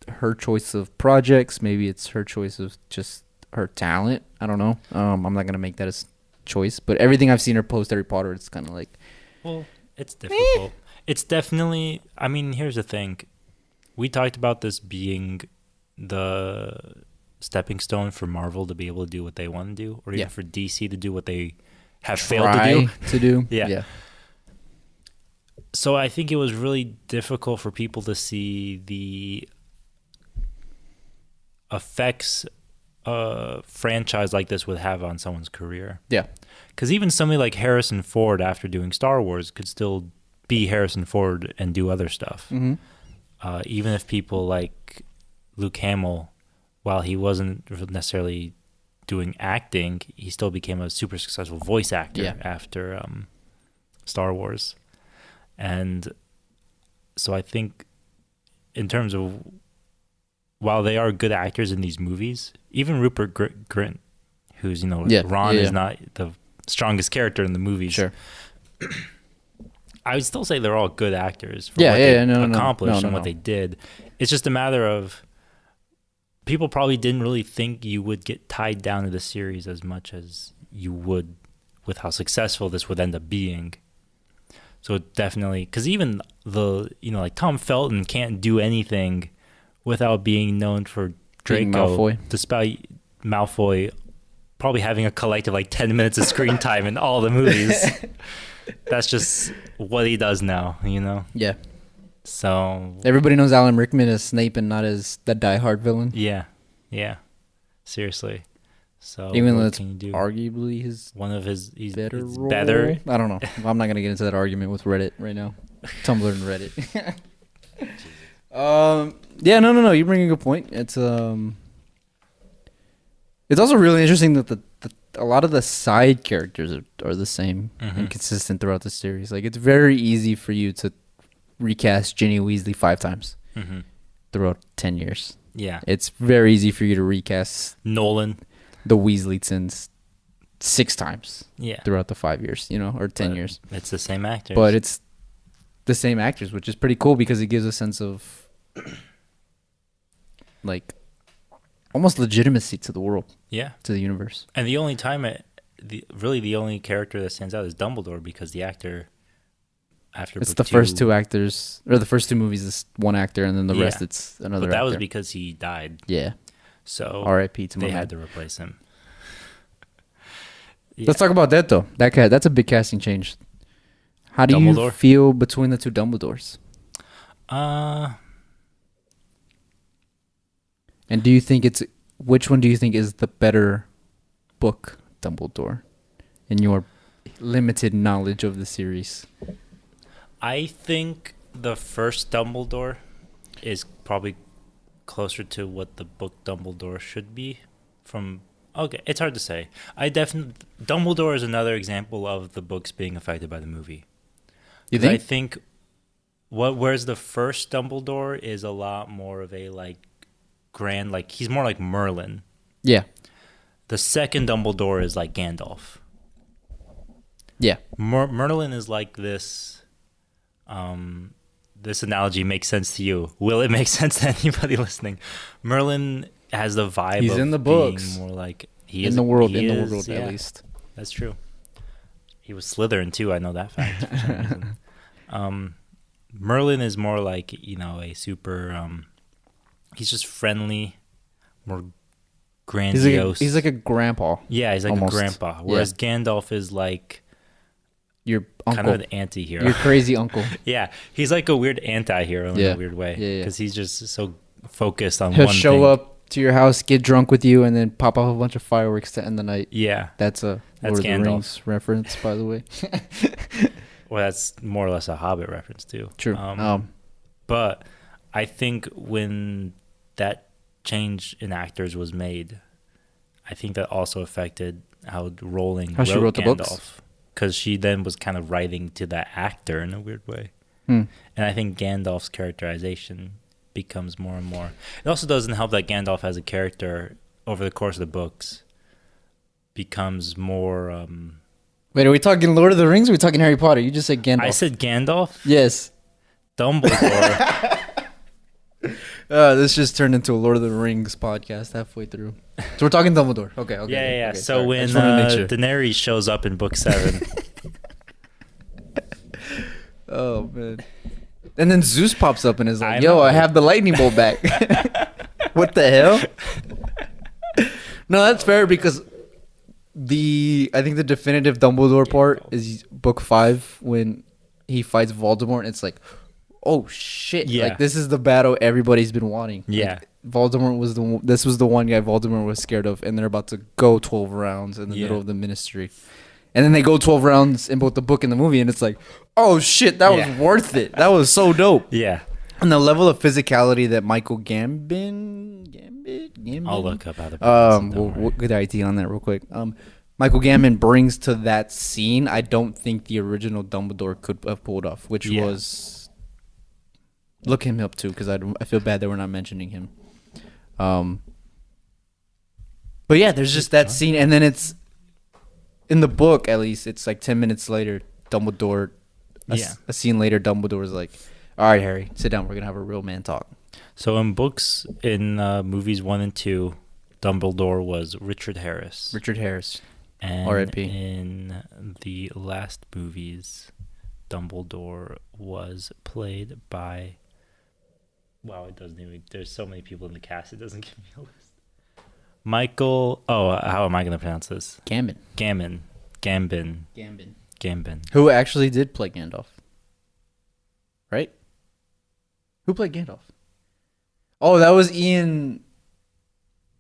her choice of projects. Maybe it's her choice of just her talent. I don't know. I'm not gonna make that a choice, but everything I've seen her post Harry Potter, it's kind of like,
well, it's difficult. It's definitely. I mean, here's the thing. We talked about this being the stepping stone for Marvel to be able to do what they want to do, or even for DC to do what they have failed
to do.
Yeah. So I think it was really difficult for people to see the effects a franchise like this would have on someone's career.
Yeah.
Because even somebody like Harrison Ford, after doing Star Wars, could still be Harrison Ford and do other stuff.
Mm-hmm.
Even if people like Luke Hamill, while he wasn't necessarily doing acting, he still became a super successful voice actor after Star Wars. And so I think in terms of, while they are good actors in these movies, even Rupert Grint, who's, Ron is not the strongest character in the movies.
Sure.
I would still say they're all good actors for what they accomplished and what
they
they did. It's just a matter of people probably didn't really think you would get tied down to the series as much as you would with how successful this would end up being. So definitely, because even like Tom Felton can't do anything without being known for Draco, despite Malfoy probably having a collective like 10 minutes of screen time in all the movies. That's just what he does now,
Yeah.
So
everybody knows Alan Rickman as Snape and not as the diehard villain.
Yeah. Seriously. So
even though it's arguably his he's better. I don't know. I'm not gonna get into that argument with Reddit right now. Tumblr and Reddit. Yeah, no. You bring a good point. It's also really interesting that a lot of the side characters are the same and consistent throughout the series. Like, it's very easy for you to recast Ginny Weasley 5 times throughout 10 years.
Yeah.
It's very easy for you to recast
Nolan,
the Weasleysons 6 times throughout the 5 years, or 10 years.
It's the same actors.
But it's the same actors, which is pretty cool because it gives a sense of, like, almost legitimacy to the world. Yeah. To the universe.
And the only time the only character that stands out is Dumbledore, because the actor after
it's the first 2 actors, or the first 2 movies is one actor, and then the rest it's another actor.
But that was because he died.
Yeah.
So
R.I.P. to
they had to replace him.
Let's talk about that though. That's a big casting change. How do you feel between the 2 Dumbledores? And do you think which one do you think is the better book Dumbledore, in your limited knowledge of the series?
I think the first Dumbledore is probably closer to what the book Dumbledore should be. It's hard to say. Dumbledore is another example of the books being affected by the movie.
You think?
I think whereas the first Dumbledore is a lot more of a like grand, like he's more like Merlin.
Yeah.
The second Dumbledore is like Gandalf.
Yeah.
Merlin is like this. This analogy makes sense to you. Will it make sense to anybody listening? Merlin has the vibe
he's
of
in the books.
Being more like
in the world at least.
That's true. He was Slytherin too. I know that fact for some reason. Merlin is more like, a super. He's just friendly, more grandiose.
He's like a grandpa.
Yeah, he's like almost a grandpa. Whereas Gandalf is like
your uncle.
Kind of an anti-hero.
Your crazy uncle.
Yeah, he's like a weird anti-hero in a weird way. Because he's just so focused on
He'll
one thing.
He'll show up to your house, get drunk with you, and then pop off a bunch of fireworks to end the night.
Yeah.
That's Lord of the Rings reference, by the way.
Well, that's more or less a Hobbit reference, too.
True.
But I think when that change in actors was made, I think that also affected how Rowling wrote
she wrote
Gandalf.
The books?
Because she then was kind of writing to that actor in a weird way. And I think Gandalf's characterization becomes more and more. It also doesn't help that Gandalf as a character over the course of the books becomes more...
Wait, are we talking Lord of the Rings or are we talking Harry Potter? You just said Gandalf.
I said Gandalf?
Yes.
Dumbledore.
This just turned into a Lord of the Rings podcast halfway through. So we're talking Dumbledore. Okay.
Yeah.
Okay,
So
sorry. I
when
just wanted to make sure.
Daenerys shows up in book 7,
Oh man. And then Zeus pops up and is like,
I
"Yo,
know.
I have the lightning bolt back." What the hell? No, that's fair because I think the definitive Dumbledore part is book 5 when he fights Voldemort and it's like, oh shit.
Yeah.
Like this is the battle everybody's been wanting.
Yeah.
Like, Voldemort was this was the one guy Voldemort was scared of, and they're about to go 12 rounds in the middle of the Ministry. And then they go 12 rounds in both the book and the movie, and it's like, oh shit, that was worth it. That was so dope.
Yeah.
And the level of physicality that Michael Gambon,
I'll look up how to pronounce it.
we'll get the IT on that real quick. Michael Gambon brings to that scene, I don't think the original Dumbledore could have pulled off, which was look him up too, because I feel bad that we're not mentioning him. But yeah, there's just that scene, and then it's in the book at least. It's like 10 minutes later, Dumbledore. A scene later, Dumbledore's like, "All right, Harry, sit down. We're gonna have a real man talk."
So in books, in movies 1 and 2, Dumbledore was Richard Harris. And
R.I.P.
in the last movies, Dumbledore was played by... Wow, it doesn't even... There's so many people in the cast, it doesn't give me a list. Michael... Oh, how am I going to pronounce this? Gambon.
Who actually did play Gandalf. Right? Who played Gandalf? Oh, that was Ian...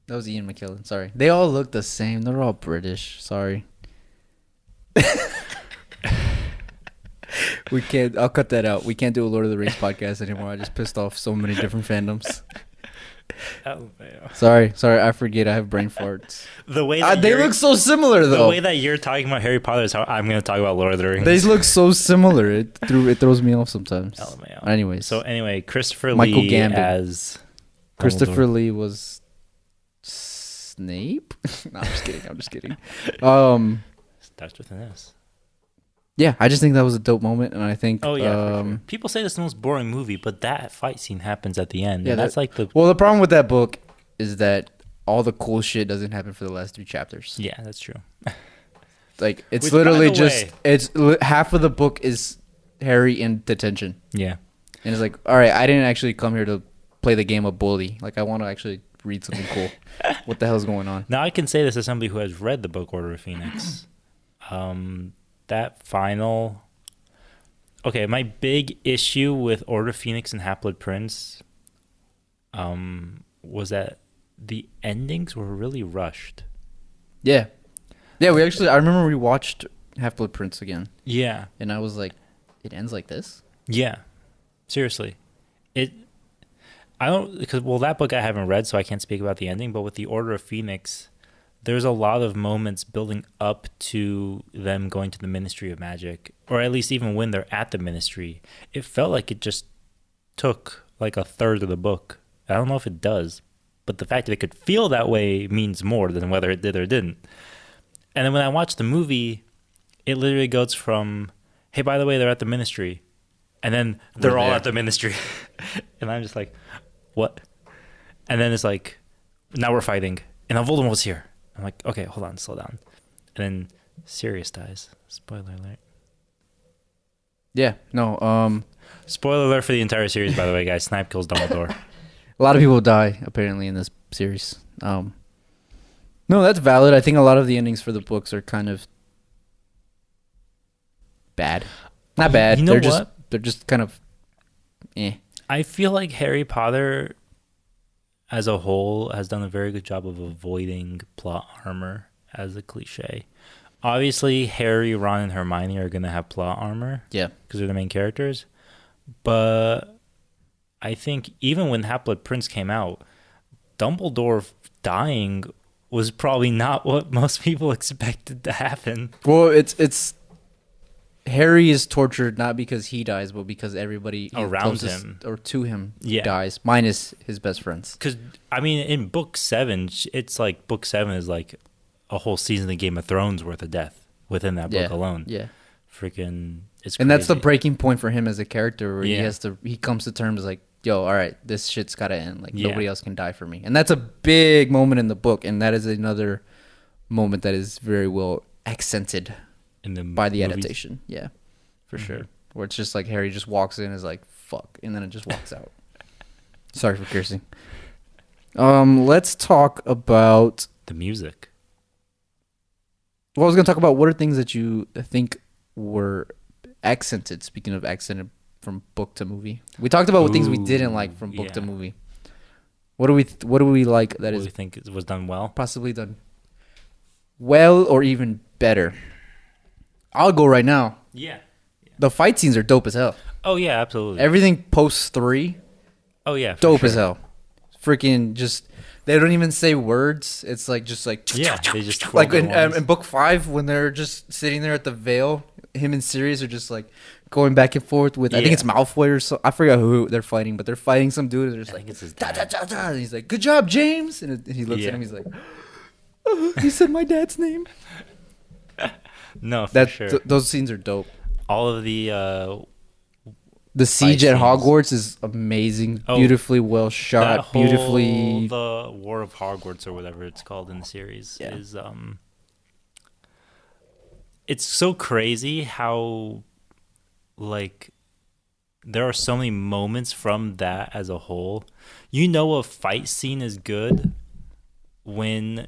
That was Ian McKellen. Sorry. They all look the same. They're all British. Sorry. We can't... I'll cut that out. We can't do a Lord of the Rings podcast anymore. I just pissed off so many different fandoms. Sorry. I forget. I have brain farts.
The way that
they look so similar, though.
The way that you're talking about Harry Potter is how I'm going to talk about Lord of the Rings.
They look so similar. It throws me off sometimes. Anyways.
So anyway, Christopher
Michael
Lee
Gambon.
as Dumbledore.
Christopher Lee was Snape? No, I'm just kidding.
Starts with an S.
Yeah, I just think that was a dope moment, and I think...
Oh, yeah, for sure. People say this is the most boring movie, but that fight scene happens at the end.
Yeah,
and that's like the...
Well, the problem with that book is that all the cool shit doesn't happen for the last 3 chapters.
Yeah, that's true.
Like, it's
Which,
literally
by the
just...
way-
It's half of the book is Harry in detention.
Yeah.
And it's like, all right, I didn't actually come here to play the game of bully. Like, I want to actually read something cool. What the hell's going on?
Now, I can say this as somebody who has read the book Order of Phoenix. That final... Okay, my big issue with Order of Phoenix and Half-Blood Prince was that the endings were really rushed.
Yeah. Yeah, I remember we watched Half-Blood Prince again.
Yeah.
And I was like, it ends like this?
Yeah. Seriously. That book I haven't read, so I can't speak about the ending, but with the Order of Phoenix, there's a lot of moments building up to them going to the Ministry of Magic, or at least even when they're at the Ministry. It felt like it just took like a third of the book. I don't know if it does, but the fact that it could feel that way means more than whether it did or didn't. And then when I watched the movie, it literally goes from, hey, by the way, they're at the Ministry. And then they're all at the Ministry. And I'm just like, what? And then it's like, now we're fighting. And now Voldemort's here. I'm like, okay, hold on, slow down. And then Sirius dies. Spoiler alert.
Yeah, no.
Spoiler alert for the entire series, by the way, guys. Snape kills Dumbledore.
A lot of people die, apparently, in this series. No, that's valid. I think a lot of the endings for the books are kind of bad. Not bad.
You know
they're just kind of eh.
I feel like Harry Potter as a whole has done a very good job of avoiding plot armor as a cliche. Obviously, Harry, Ron, and Hermione are going to have plot armor.
Yeah.
Because they're the main characters. But I think even when Half-Blood Prince came out, Dumbledore dying was probably not what most people expected to happen.
Well, it's Harry is tortured not because he dies, but because everybody
around him
or to him dies, minus his best friends.
Because, I mean, in book 7, it's like book 7 is like a whole season of Game of Thrones worth of death within that book alone.
Yeah.
Freaking, it's crazy.
And that's the breaking point for him as a character where he comes to terms like, yo, all right, this shit's gotta end. Like
Yeah.
nobody else can die for me, and that's a big moment in the book, and that is another moment that is very well accented
In the
by the
movies.
adaptation. Yeah, for
Mhm.
sure. Where it's just like Harry just walks in and is like fuck, and then it just walks out. Sorry for cursing. Let's talk about.
The music.
Well, I was gonna talk about what are things that you think were accented. Speaking of accented from book to movie, we talked about what things we didn't like from book to
yeah.
movie. What do we like that
What do
is
you think was done well?
possibly done well or even better? I'll go right now.
Yeah.
The fight scenes are dope as hell.
Oh yeah, absolutely.
Everything post 3,
Oh yeah, for
dope
sure.
as hell. Freaking just they don't even say words. It's like just like
Yeah, they just twirl
like
their
in
wands.
book 5 when they're just sitting there at the veil. Him and Sirius are just like going back and forth with I think
Yeah.
it's Malfoy or so. I forgot who they're fighting, but they're fighting some dude. They're just
I
like
think it's his
da, da,
dad.
da, da. And he's like, "Good job, James." And he looks
Yeah.
at him. He's like, "He said my dad's name."
No, for
That
sure.
those scenes are dope.
All of the
The siege at
scenes.
Hogwarts is amazing,
Oh,
beautifully well
that
shot,
whole,
beautifully.
the War of Hogwarts or whatever it's called in the series
Yeah.
is it's so crazy how like there are so many moments from that as a whole. You know a fight scene is good when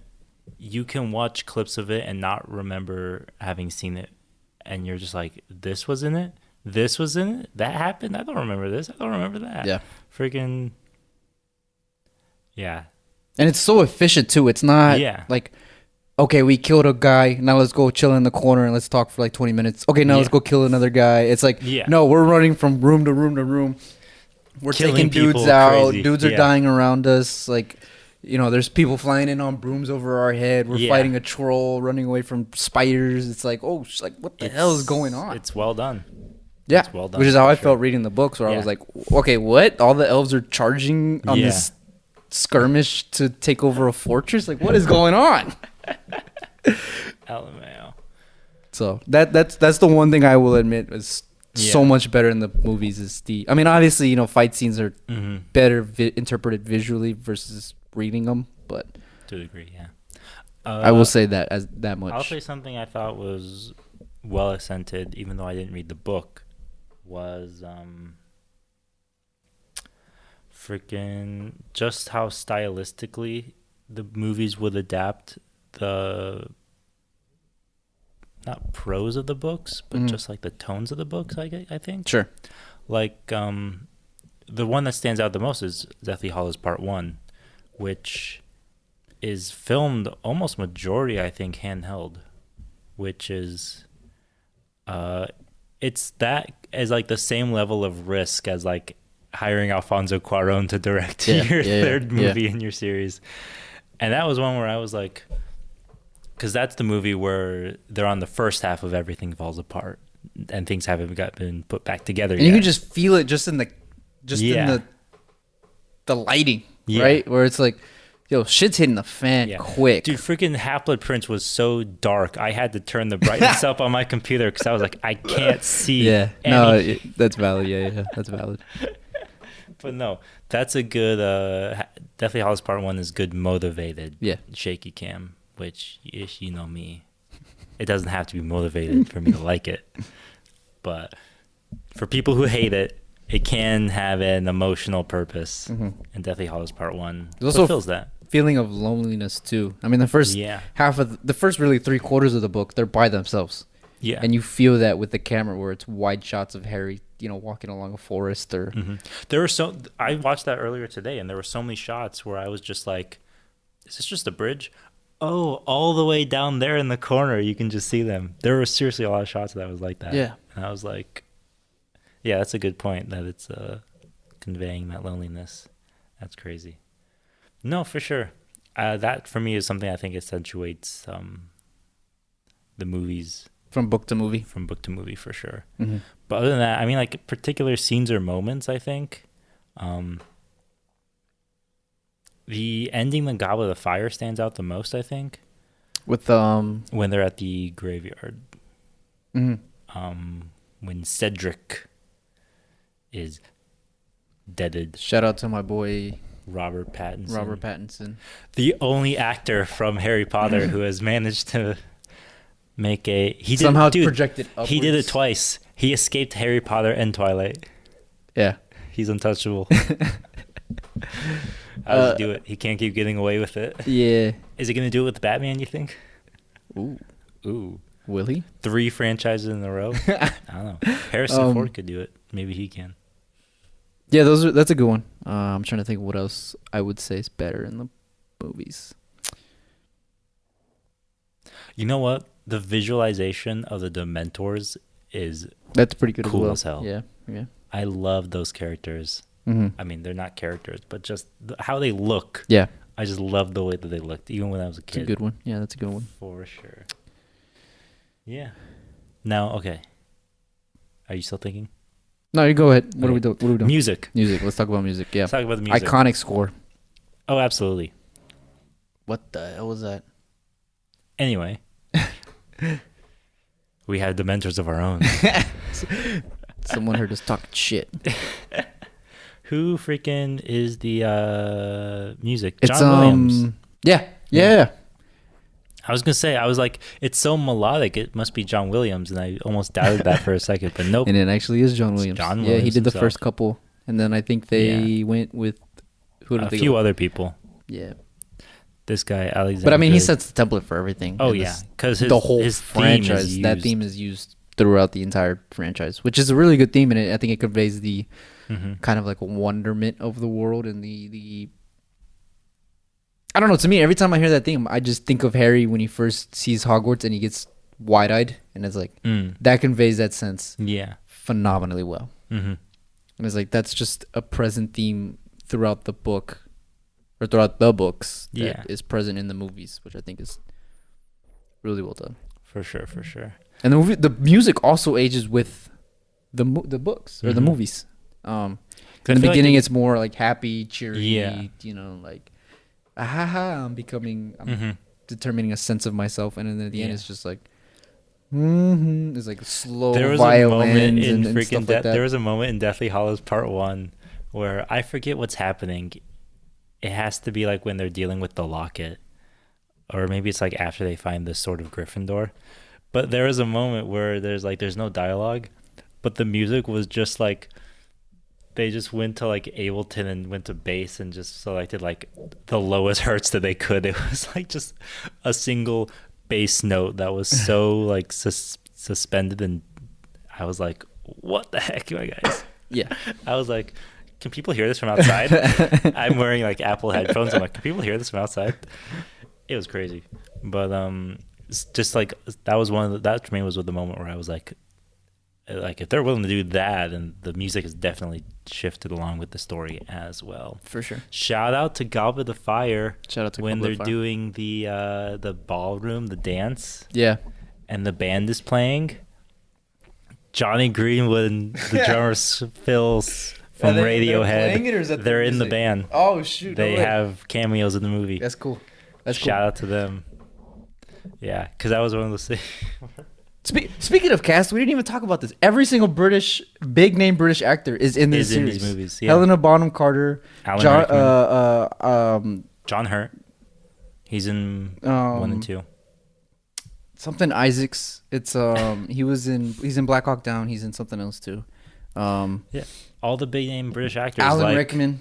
you can watch clips of it and not remember having seen it, and you're just like, this was in it? This was in it? That happened? I don't remember this. I don't remember that.
Yeah.
Freaking yeah.
And it's so efficient too. It's not
Yeah.
like, okay, we killed a guy. Now let's go chill in the corner and let's talk for like 20 minutes. Okay, now let's
Yeah.
go kill another guy. It's like,
Yeah.
no, we're running from room to room to room. We're
Killing
taking dudes
people
out.
crazy.
Dudes are
Yeah.
dying around us. Like, there's people flying in on brooms over our head. We're
Yeah.
fighting a troll, running away from spiders. It's like, what the hell is going on?
It's well done.
Yeah,
it's well done,
which is how
for
I
sure.
felt reading the books, where I
Yeah.
was like, okay, what? All the elves are charging on
Yeah.
this skirmish to take over a fortress? Like, what is going on?
LMAO.
So that's the one thing I will admit is so
Yeah.
much better in the movies. I mean, obviously, fight scenes are
Mm-hmm.
better interpreted visually versus reading them, but
To a degree, yeah.
I will say that as that much.
I'll say something I thought was well accented, even though I didn't read the book, was freaking just how stylistically the movies would adapt the not prose of the books, but
Mhm.
just like the tones of the books. I think.
Sure.
Like the one that stands out the most is Deathly Hallows Part 1, which is filmed almost majority, I think, handheld, which is it's that as like the same level of risk as like hiring Alfonso Cuarón to direct
Yeah,
your
yeah,
third
yeah.
movie in your series. And that was one where I was like, because that's the movie where they're on the first half of Everything Falls Apart and things haven't been put back together
And
yet.
you can just feel it just in the
Yeah.
the lighting,
Yeah.
right? Where it's like, yo, shit's hitting the fan quick.
Dude, freaking Half-Blood Prince was so dark. I had to turn the brightness up on my computer because I was like, I can't see.
Yeah, no,
anything.
that's valid. Yeah, that's valid.
But no, that's a good. Deathly Hallows Part 1 is good, motivated.
Yeah.
Shaky cam, which ish, you know me. It doesn't have to be motivated for me to like it, but for people who hate it, it can have an emotional purpose.
Mhm.
And Deathly Hallows Part 1
There's also
fulfills that.
Feeling of loneliness too. I mean, the first
Yeah.
half of the first really 3/4 of the book, they're by themselves,
Yeah.
and you feel that with the camera, where it's wide shots of Harry, walking along a forest or.
There were I watched that earlier today, and there were so many shots where I was just like, "Is this just a bridge?" Oh, all the way down there in the corner, you can just see them. There were seriously a lot of shots that was like that.
Yeah.
And I was like, "Yeah, that's a good point. That it's conveying that loneliness. That's crazy." No, for sure. That for me is something I think accentuates the movies
From book to movie.
from book to movie for sure.
Mhm.
But other than that, I mean, like particular scenes or moments, I think the ending, the Goblet of Fire, stands out the most. I think
With
when they're at the graveyard,
mhm.
when Cedric is deaded
Shout out to my boy
Robert Pattinson.
Robert Pattinson.
The only actor from Harry Potter who has managed to make
somehow projected upwards.
He did it twice. He escaped Harry Potter and Twilight.
Yeah.
He's untouchable. How does he do it? He can't keep getting away with it.
Yeah.
Is he going to do it with Batman, you think?
Ooh. Will he?
3 franchises in a row? I don't know. Harrison Ford could do it. Maybe he can.
Yeah, that's a good one. I'm trying to think what else I would say is better in the movies.
You know what? The visualization of the Dementors
that's pretty good
cool
as well.
as hell.
Yeah.
I love those characters.
Mm-hmm.
I mean, they're not characters, but just how they look.
Yeah.
I just love the way that they looked, even when I was a kid.
It's a good one. Yeah, that's a good one.
For sure. Yeah. Now, okay. Are you still thinking?
No, you go ahead. What are we doing?
Music.
Let's talk about music. Yeah.
Let's talk about the music.
Iconic score.
Oh, absolutely.
What the hell was that?
Anyway. We have Dementors of our own.
Someone heard us talking shit.
Who freaking is the music?
It's
John Williams.
Yeah.
I was gonna say, I was like, it's so melodic. It must be John Williams, and I almost doubted that for a second, but nope.
And it actually is John Williams.
John
Yeah,
Williams
he did the
himself.
first couple, and then I think they went with
a few other people.
Yeah.
This guy, Alexander.
But I mean, he sets the template for everything.
Oh yeah, because
the whole
his
franchise.
theme
that theme is used throughout the entire franchise, which is a really good theme, and I think it conveys the kind of like wonderment of the world and the. I don't know. To me, every time I hear that theme, I just think of Harry when he first sees Hogwarts and he gets wide-eyed, and it's like that conveys that sense.
Yeah,
phenomenally well.
Mm-hmm.
And it's like that's just a present theme throughout the book, or throughout the books that is present in the movies, which I think is really well done.
For sure.
And the music also ages with the books or the movies. In the beginning, it's more like happy, cheery, like I'm determining a sense of myself, and then at the end, it's just like it's like slow violins and stuff like that.
There was a moment in Deathly Hallows Part 1 where I forget what's happening. It has to be like when they're dealing with the locket, or maybe it's like after they find the Sword of Gryffindor. But there is a moment where there's no dialogue, but the music was just like they just went to like Ableton and went to bass and just selected like the lowest hertz that they could. It was like just a single bass note that was so like suspended, and I was like, what the heck, my guys?
Yeah.
I was like, can people hear this from outside? I'm wearing like Apple headphones. I'm like, can people hear this from outside? It was crazy. But it's just like that was that to me was the moment where I was like if they're willing to do that, and the music is definitely shifted along with the story as well.
For sure.
Shout out to Goblet of Fire.
Shout out to
when
Goblet of
they're
Fire.
doing the ballroom, the dance.
Yeah.
And the band is playing. Johnny Greenwood and the drummer Phil from Radiohead. They're in the band.
Oh shoot!
They have cameos in the movie.
That's cool.
Shout out to them. Yeah, because that was one of those things.
Speaking of cast, we didn't even talk about this. Every single big name British actor is in this series.
In these movies. Yeah.
Helena Bonham Carter,
Alan John Hurt. He's in 1 and 2.
Something Isaacs. It's he's in Black Hawk Down. He's in something else too.
Yeah, all the big name British actors.
Alan Rickman.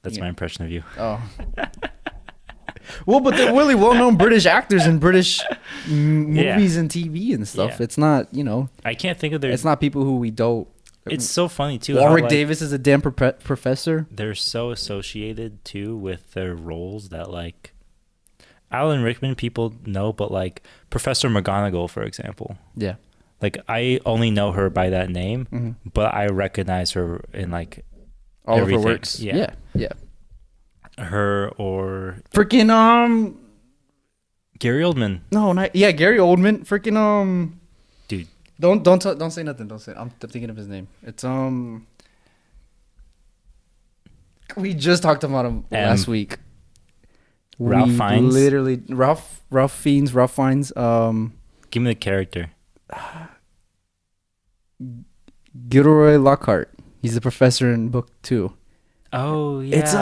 That's my impression of you.
Oh. Well, but they're really well-known British actors in British movies and TV and stuff. Yeah. It's not,
I can't think of their.
It's not people who we don't.
It's so funny too.
Warwick Davis is a damn professor.
They're so associated too with their roles that like Alan Rickman people know, but like Professor McGonagall, for example.
Yeah.
Like I only know her by that name, but I recognize her in like
all
everything.
of her works. Yeah.
Her or
freaking
Gary Oldman.
No, not Gary Oldman. Freaking
dude.
Don't say nothing. Don't say it. I'm thinking of his name. It's we just talked about him last week.
Ralph Fiennes.
Literally Ralph Fiennes.
Give me the character.
Gilroy Lockhart. He's the professor in book 2.
Oh yeah.
It's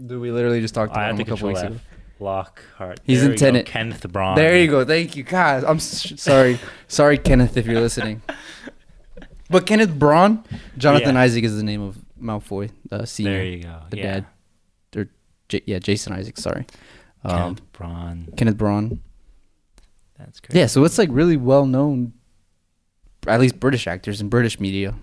Dude, we literally just talked
I
about
have
him
to
a couple
control
weeks
F.
ago.
Lockhart.
He's
There
in
we go.
Tenet.
Kenneth Braun.
There you go. Thank you. God, I'm sorry. Sorry, Kenneth, if you're listening. But Kenneth Braun, Jonathan Isaac is the name of Malfoy, the senior.
There you go.
The dad. Or Jason Isaac, sorry.
Kenneth Braun.
Kenneth Braun.
That's crazy.
Yeah, so it's like really well known, at least British actors in British media.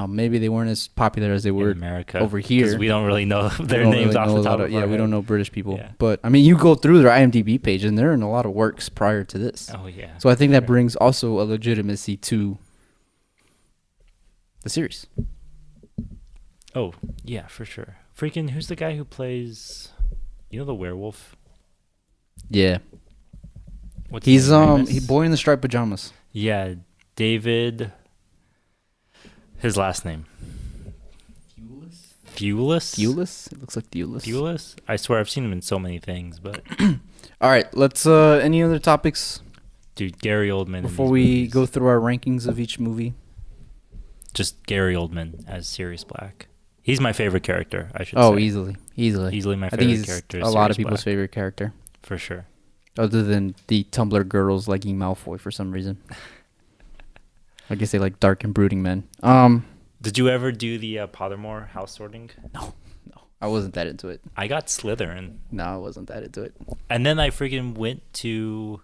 Maybe they weren't as popular as they were
in America
over here.
Because we don't really know their names off the top of our head.
we don't know British people.
Yeah.
But, I mean, you go through their IMDb page, and they're in a lot of works prior to this.
Oh, yeah.
So I think that brings also a legitimacy to the series.
Oh, yeah, for sure. Freaking, who's the guy who plays, the werewolf?
Yeah.
What's
He's
his name?
boy in the striped pajamas.
Yeah, David. His last name. Thewlis?
It looks like Thewlis.
Thewlis? I swear I've seen him in so many things, but
All right, let's any other topics
dude, Gary Oldman.
before we go through our rankings of each movie?
Just Gary Oldman as Sirius Black. He's my favorite character, I should say.
Oh, easily.
Easily my
I think
favorite
he's
character.
a lot of people's favorite character.
For sure.
Other than the Tumblr girls liking Malfoy for some reason. I guess they like dark and brooding men.
Did you ever do the Pottermore house sorting?
No. I wasn't that into it.
I got Slytherin.
No, I wasn't that into it.
And then I freaking went to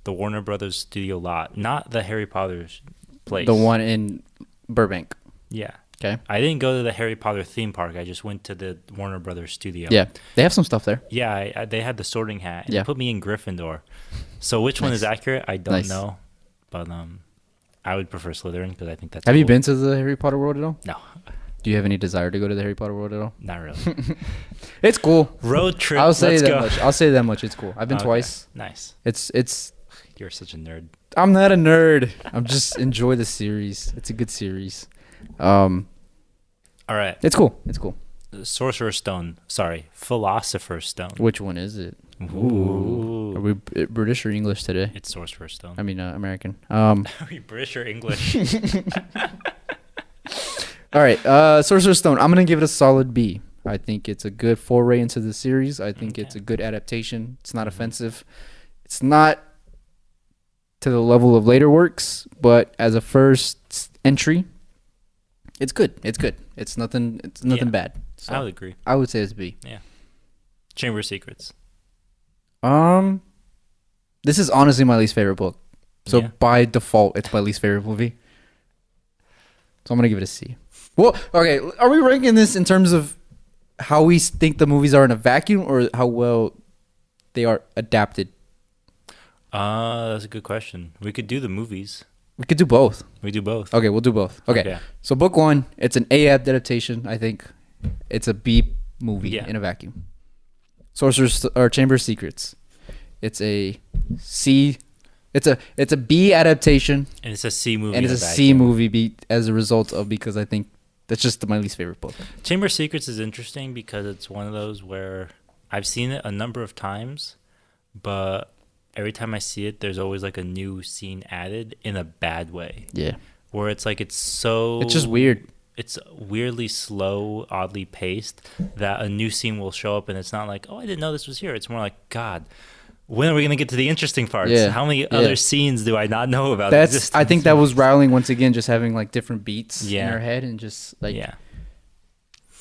the Warner Brothers studio lot. Not the Harry Potter place.
The one in Burbank.
Yeah.
Okay.
I didn't go to the Harry Potter theme park. I just went to the Warner Brothers studio.
Yeah. They have some stuff there.
Yeah, they had the sorting hat. And
Yeah.
They put me in Gryffindor. So which one is accurate? I don't know. But I would prefer Slytherin because I think that's
Have you
cool.
been to the Harry Potter world at all?
No.
Do you have any desire to go to the Harry Potter world at all?
Not really.
It's cool.
Road trip.
I'll say
Let's
that
go.
much. I'll say that much. It's cool. I've been
Okay.
twice.
Nice.
It's
You're such a nerd.
I'm not a nerd. I'm just enjoy the series. It's a good series.
All right.
It's cool. It's cool.
Sorcerer's Stone. Sorry. Philosopher's Stone.
Which one is it?
Ooh.
Are we British or English today?
It's Sorcerer's Stone.
I mean, American.
Are we British or English?
All right. Sorcerer's Stone. I'm gonna give it a solid B. I think it's a good foray into the series. I think it's a good adaptation. It's not offensive. It's not to the level of later works, but as a first entry, it's good. It's good. It's nothing. It's nothing bad. So
I would agree.
I would say it's B.
Yeah. Chamber of Secrets.
This is honestly my least favorite book. So
Yeah.
by default, it's my least favorite movie. So I'm gonna give it a C. Well, okay. Are we ranking this in terms of how we think the movies are in a vacuum, or how well they are adapted?
That's a good question. We could do the movies.
We could do both.
We do both.
Okay, we'll do both. Okay. So book 1, it's an A adaptation. I think it's a B movie in a vacuum. Sorcerer's or Chamber of Secrets. It's a C. It's a B adaptation.
And it's a C movie.
And it's a C movie as a result of, because I think that's just my least favorite book.
Chamber of Secrets is interesting because it's one of those where I've seen it a number of times, but every time I see it, there's always like a new scene added in a bad way.
Yeah.
Where it's like it's
just weird.
It's weirdly slow, oddly paced, that a new scene will show up and it's not like, oh, I didn't know this was here. It's more like, God, when are we going to get to the interesting parts?
Yeah.
How many other scenes do I not know about?
I think that was Rowling once again just having like different beats in her head and just like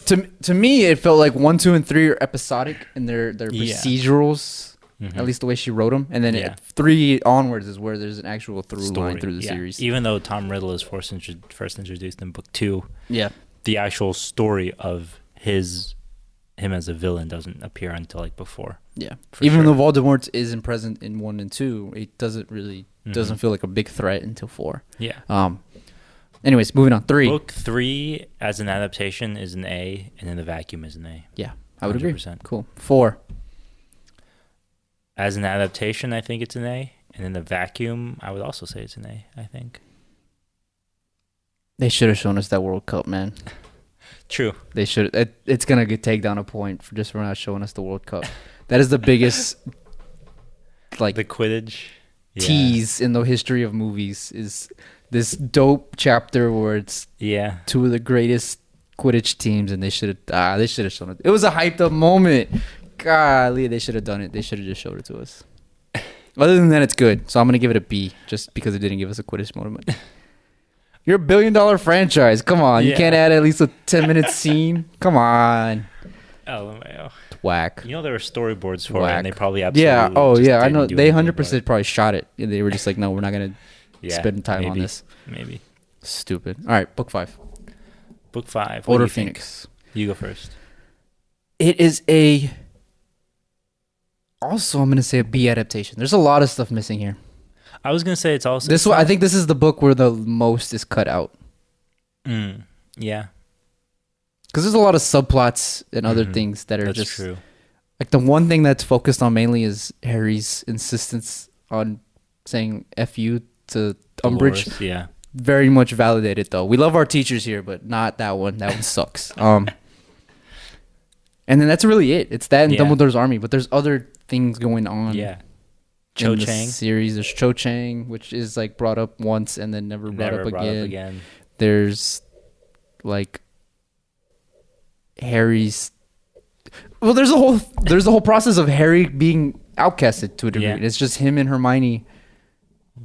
To me, it felt like 1, 2, and 3 are episodic in their procedurals. At least the way she wrote them, and then 3 onwards is where there's an actual through line through the series.
Even though Tom Riddle is first introduced in book 2, the actual story of him as a villain doesn't appear until like before.
Yeah, even though Voldemort isn't present in 1 and 2, it doesn't really doesn't feel like a big threat until 4.
Yeah.
Anyways, moving on. 3.
Book 3 as an adaptation is an A, and then the vacuum is an A.
Yeah, I would
100%.
agree. Cool. 4.
As an adaptation, I think it's an A. And in the vacuum, I would also say it's an A, I think.
They should have shown us that World Cup, man.
True.
They should. It's going to take down a point for not showing us the World Cup. That is the biggest, like,
the Quidditch
tease in the history of movies, is this dope chapter where it's
Yeah.
two of the greatest Quidditch teams, and they should have shown it. It was a hyped up moment. Golly, they should have done it. They should have just showed it to us. Other than that, it's good. So I'm gonna give it a B, just because it didn't give us a Quidditch moment. You're a $1 billion franchise. Come on, you can't add at least a 10-minute scene. Come on.
LMAO.
Whack.
You know there were storyboards for it,
Whack.
and they probably absolutely.
Yeah. Oh
just
yeah. I
didn't
know.
do
They
anything
100% probably shot it. And they were just like, no, we're not gonna spend time on
maybe,
this.
Maybe.
Stupid. All right, book 5.
Book 5.
Order of Phoenix.
You go first.
It is a. Also, I'm gonna say a B adaptation. There's a lot of stuff missing here.
I was gonna say it's also
This one, I think this is the book where the most is cut out.
Yeah.
Because there's a lot of subplots and other things that are
That's
just
true.
like the one thing that's focused on mainly is Harry's insistence on saying "F you" to Umbridge.
Dolores, yeah.
Very much validated though. We love our teachers here, but not that one. That one sucks. And then that's really it. It's that and Dumbledore's army, but there's other things going on.
Yeah.
In
Cho
the
Chang
series. There's Cho Chang, which is like brought up once and then never brought up again. There's like Harry's. Well, there's a whole process of Harry being outcasted to a degree.
Yeah.
It's just him and Hermione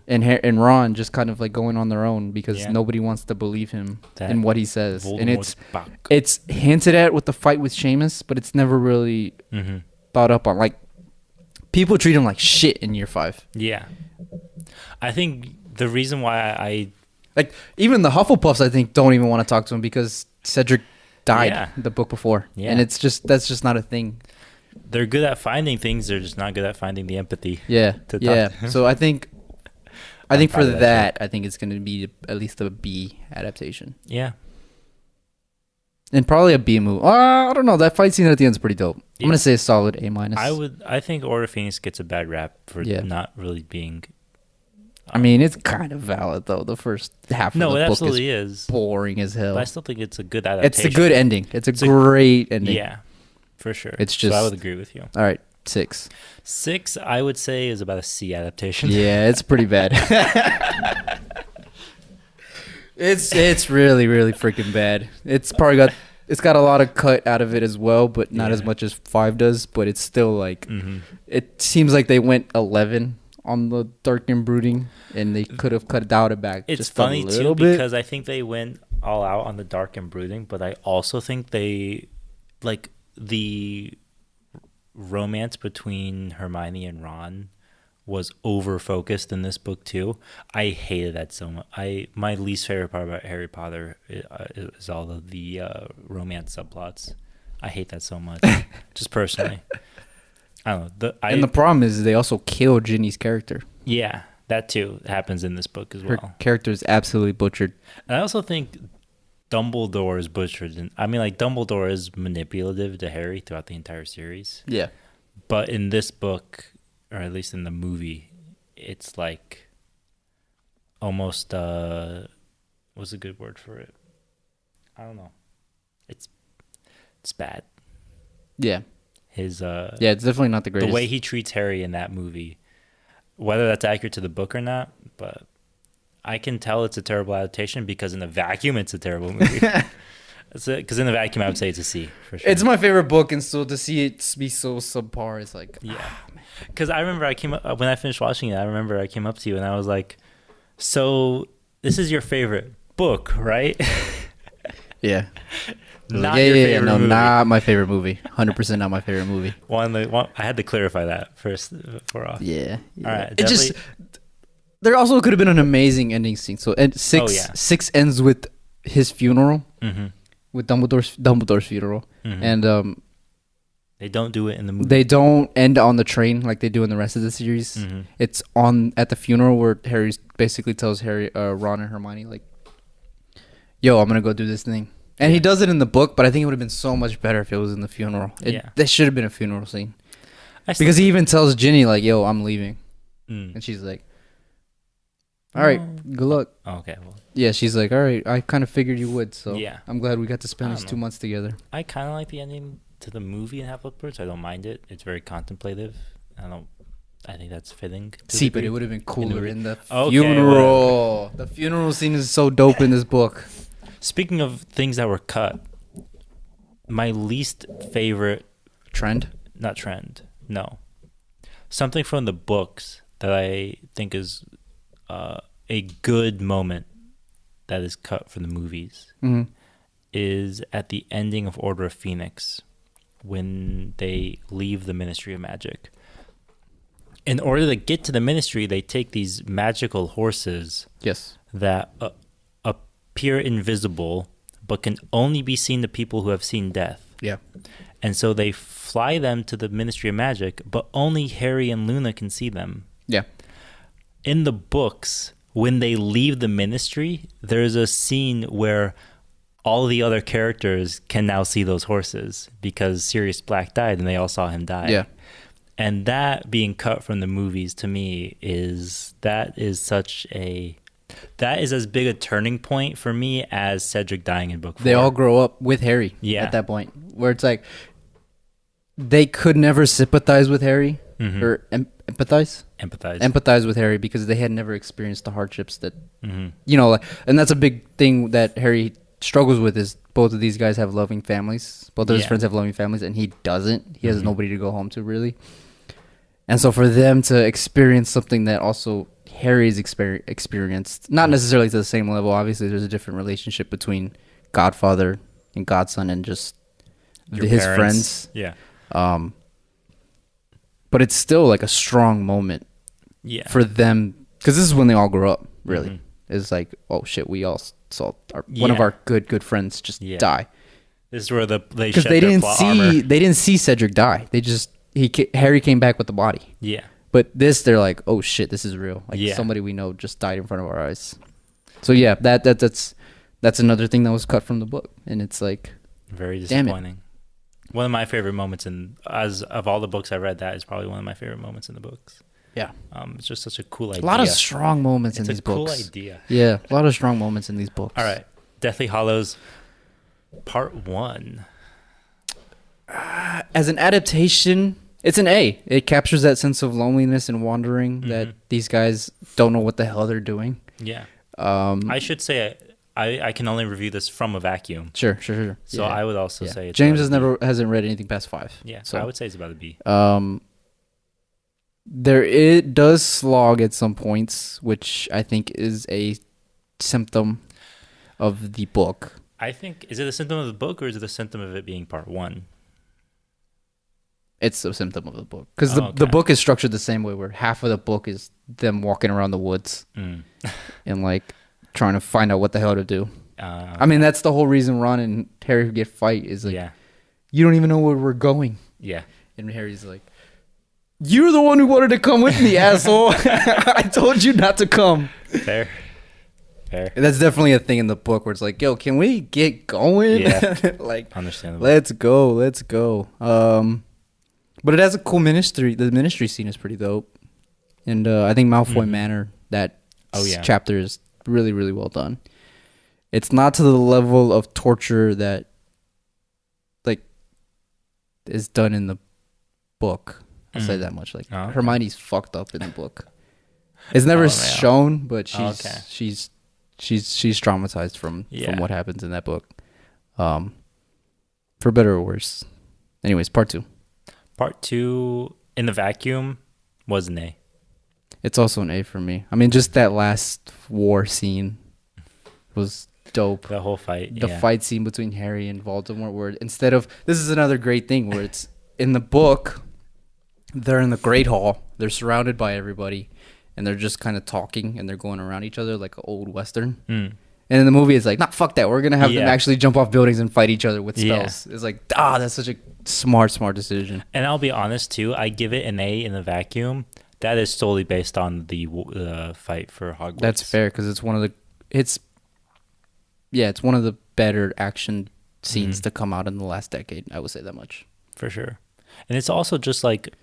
and Ron just kind of like going on their own because nobody wants to believe him in what he says.
Voldemort's
And it's hinted at with the fight with Seamus, but it's never really thought up on. Like people treat him like shit in year 5.
Yeah. I think the reason why I
like even the Hufflepuffs, I think, don't even want to talk to him because Cedric died the book before, and it's just that's just not a thing.
They're good at finding things; they're just not good at finding the empathy.
Yeah, So I think for that, I think it's going to be at least a B adaptation.
Yeah,
and probably a B movie. I don't know. That fight scene at the end is pretty dope. I'm gonna say a solid A-.
I think Order of Phoenix gets a bad rap for not really being.
I mean, it's kind of valid though. The first half of the book
absolutely
is boring as hell.
But I still think it's a good adaptation.
It's a good ending. It's a great ending.
Yeah, for sure.
It's just.
So I would agree with you.
All right, 6.
6, I would say, is about a C adaptation.
Yeah, it's pretty bad. It's really freaking bad. It's got a lot of cut out of it as well, but not as much as 5 does. But it's still like it seems like they went 11 on the dark and brooding, and they could have cut it back.
It's
just
funny
a little
too
bit.
because I think they went all out on the dark and brooding, but I also think they like the romance between Hermione and Ron was over focused in this book too. I hated that so much. My least favorite part about Harry Potter is all of the romance subplots. I hate that so much, just personally. I don't know.
And the problem is they also kill Ginny's character.
Yeah, that too happens in this book as well.
Her character is absolutely butchered.
And I also think Dumbledore is butchered. And I mean, like, Dumbledore is manipulative to Harry throughout the entire series.
Yeah.
But in this book, or at least in the movie, it's like almost, what's a good word for it? I don't know. It's bad.
Yeah.
His
it's definitely not the greatest.
The way he treats Harry in that movie, whether that's accurate to the book or not, but I can tell it's a terrible adaptation because in a vacuum, it's a terrible movie. Because in the vacuum, I would say it's a C for sure.
It's my favorite book, and so to see it be so subpar, it's like
Because I remember when I finished watching it, I came up to you and I was like, "So this is your favorite book, right?"
Yeah.
Not your favorite movie.
Not my favorite movie. 100% not my favorite movie.
I had to clarify that first before off.
Yeah.
All right.
It just there also could have been an amazing ending scene. So six ends with his funeral, with Dumbledore's funeral, and
they don't do it in the movie.
They don't end on the train like they do in the rest of the series. It's at the funeral where Harry basically tells Ron and Hermione like, "Yo, I'm gonna go do this thing." And he does it in the book, but I think it would have been so much better if it was in the funeral. There should have been a funeral scene. Because he even tells Ginny, like, "Yo, I'm leaving." And she's like, "All right, good luck."
Okay. Well,
yeah, she's like, "All right, I kind of figured you would, so
yeah.
I'm glad we got to spend these 2 months together."
I kind of like the ending to the movie in Half-Blood Prince. I don't mind it. It's very contemplative. I think that's fitting.
See, but it would have been cooler in the
Okay,
funeral. The funeral scene is so dope in this book.
Speaking of things that were cut, my least favorite not trend, no. Something from the books that I think is a good moment that is cut from the movies is at the ending of Order of Phoenix when they leave the Ministry of Magic. In order to get to the Ministry, they take these magical horses that appear invisible but can only be seen to people who have seen death.
Yeah.
And so they fly them to the Ministry of Magic, but only Harry and Luna can see them.
Yeah.
In the books, when they leave the Ministry, there's a scene where all the other characters can now see those horses because Sirius Black died and they all saw him die.
Yeah.
And that being cut from the movies to me is as big a turning point for me as Cedric dying in book 4.
They all grow up with Harry at that point, where it's like they could never sympathize with Harry or empathize with Harry because they had never experienced the hardships that you know, and that's a big thing that Harry struggles with is both of these guys have loving families. Both of his friends have loving families, and he doesn't. He has nobody to go home to, really. And so for them to experience something that also Harry's experienced, not necessarily to the same level. Obviously, there's a different relationship between Godfather and Godson and just his friends.
Yeah.
But it's still like a strong moment for them, because this is when they all grow up, really. It's like, oh shit, we all saw one of our good friends just die.
This is where they
because they didn't see Cedric die. Harry came back with the body.
Yeah.
But they're like, oh shit, this is real. Like somebody we know just died in front of our eyes. So yeah, that's another thing that was cut from the book, and it's like
very disappointing. One of my favorite moments as of all the books I read, that is probably one of my favorite moments in the books.
Yeah.
It's just such a cool idea.
A lot of strong moments in these books.
It's a cool idea.
Yeah, a lot of strong moments in these books.
All right. Deathly Hallows Part 1.
As an adaptation, it's an A. It captures that sense of loneliness and wandering that these guys don't know what the hell they're doing.
Yeah. I should say I can only review this from a vacuum.
Sure.
So I would also say it's
James hasn't read anything past 5.
Yeah,
so
I would say it's about a B.
It does slog at some points, which I think is a symptom of the book.
I think, is it a symptom of the book or is it a symptom of it being part 1?
It's a symptom of the book, because the book is structured the same way, where half of the book is them walking around the woods and like trying to find out what the hell to do. I mean, that's the whole reason Ron and Harry get fight is like, you don't even know where we're going.
Yeah.
And Harry's like, you're the one who wanted to come with me, asshole. I told you not to come.
Fair.
And that's definitely a thing in the book where it's like, yo, can we get going?
Yeah.
Like,
understandable.
Let's go. But it has a cool ministry. The ministry scene is pretty dope. And I think Malfoy Manor, that chapter is really, really well done. It's not to the level of torture that like is done in the book. I'll say that much. Like Hermione's fucked up in the book. It's never shown, but she's traumatized from what happens in that book. For better or worse. Anyways, part 2.
Part 2 in the vacuum was an A.
It's also an A for me. I mean, just that last war scene was dope.
The whole fight.
The fight scene between Harry and Voldemort, where instead of, this is another great thing where it's in the book, they're in the Great Hall, they're surrounded by everybody, and they're just kind of talking and they're going around each other like an old Western. And in the movie, it's like, nah, fuck that. We're going to have them actually jump off buildings and fight each other with spells. It's like, that's such a smart decision. And
I'll be honest, too. I give it an A in the vacuum. That is solely based on the fight for Hogwarts.
That's fair, because it's one of the better action scenes to come out in the last decade. I would say that much.
For sure. And it's also just like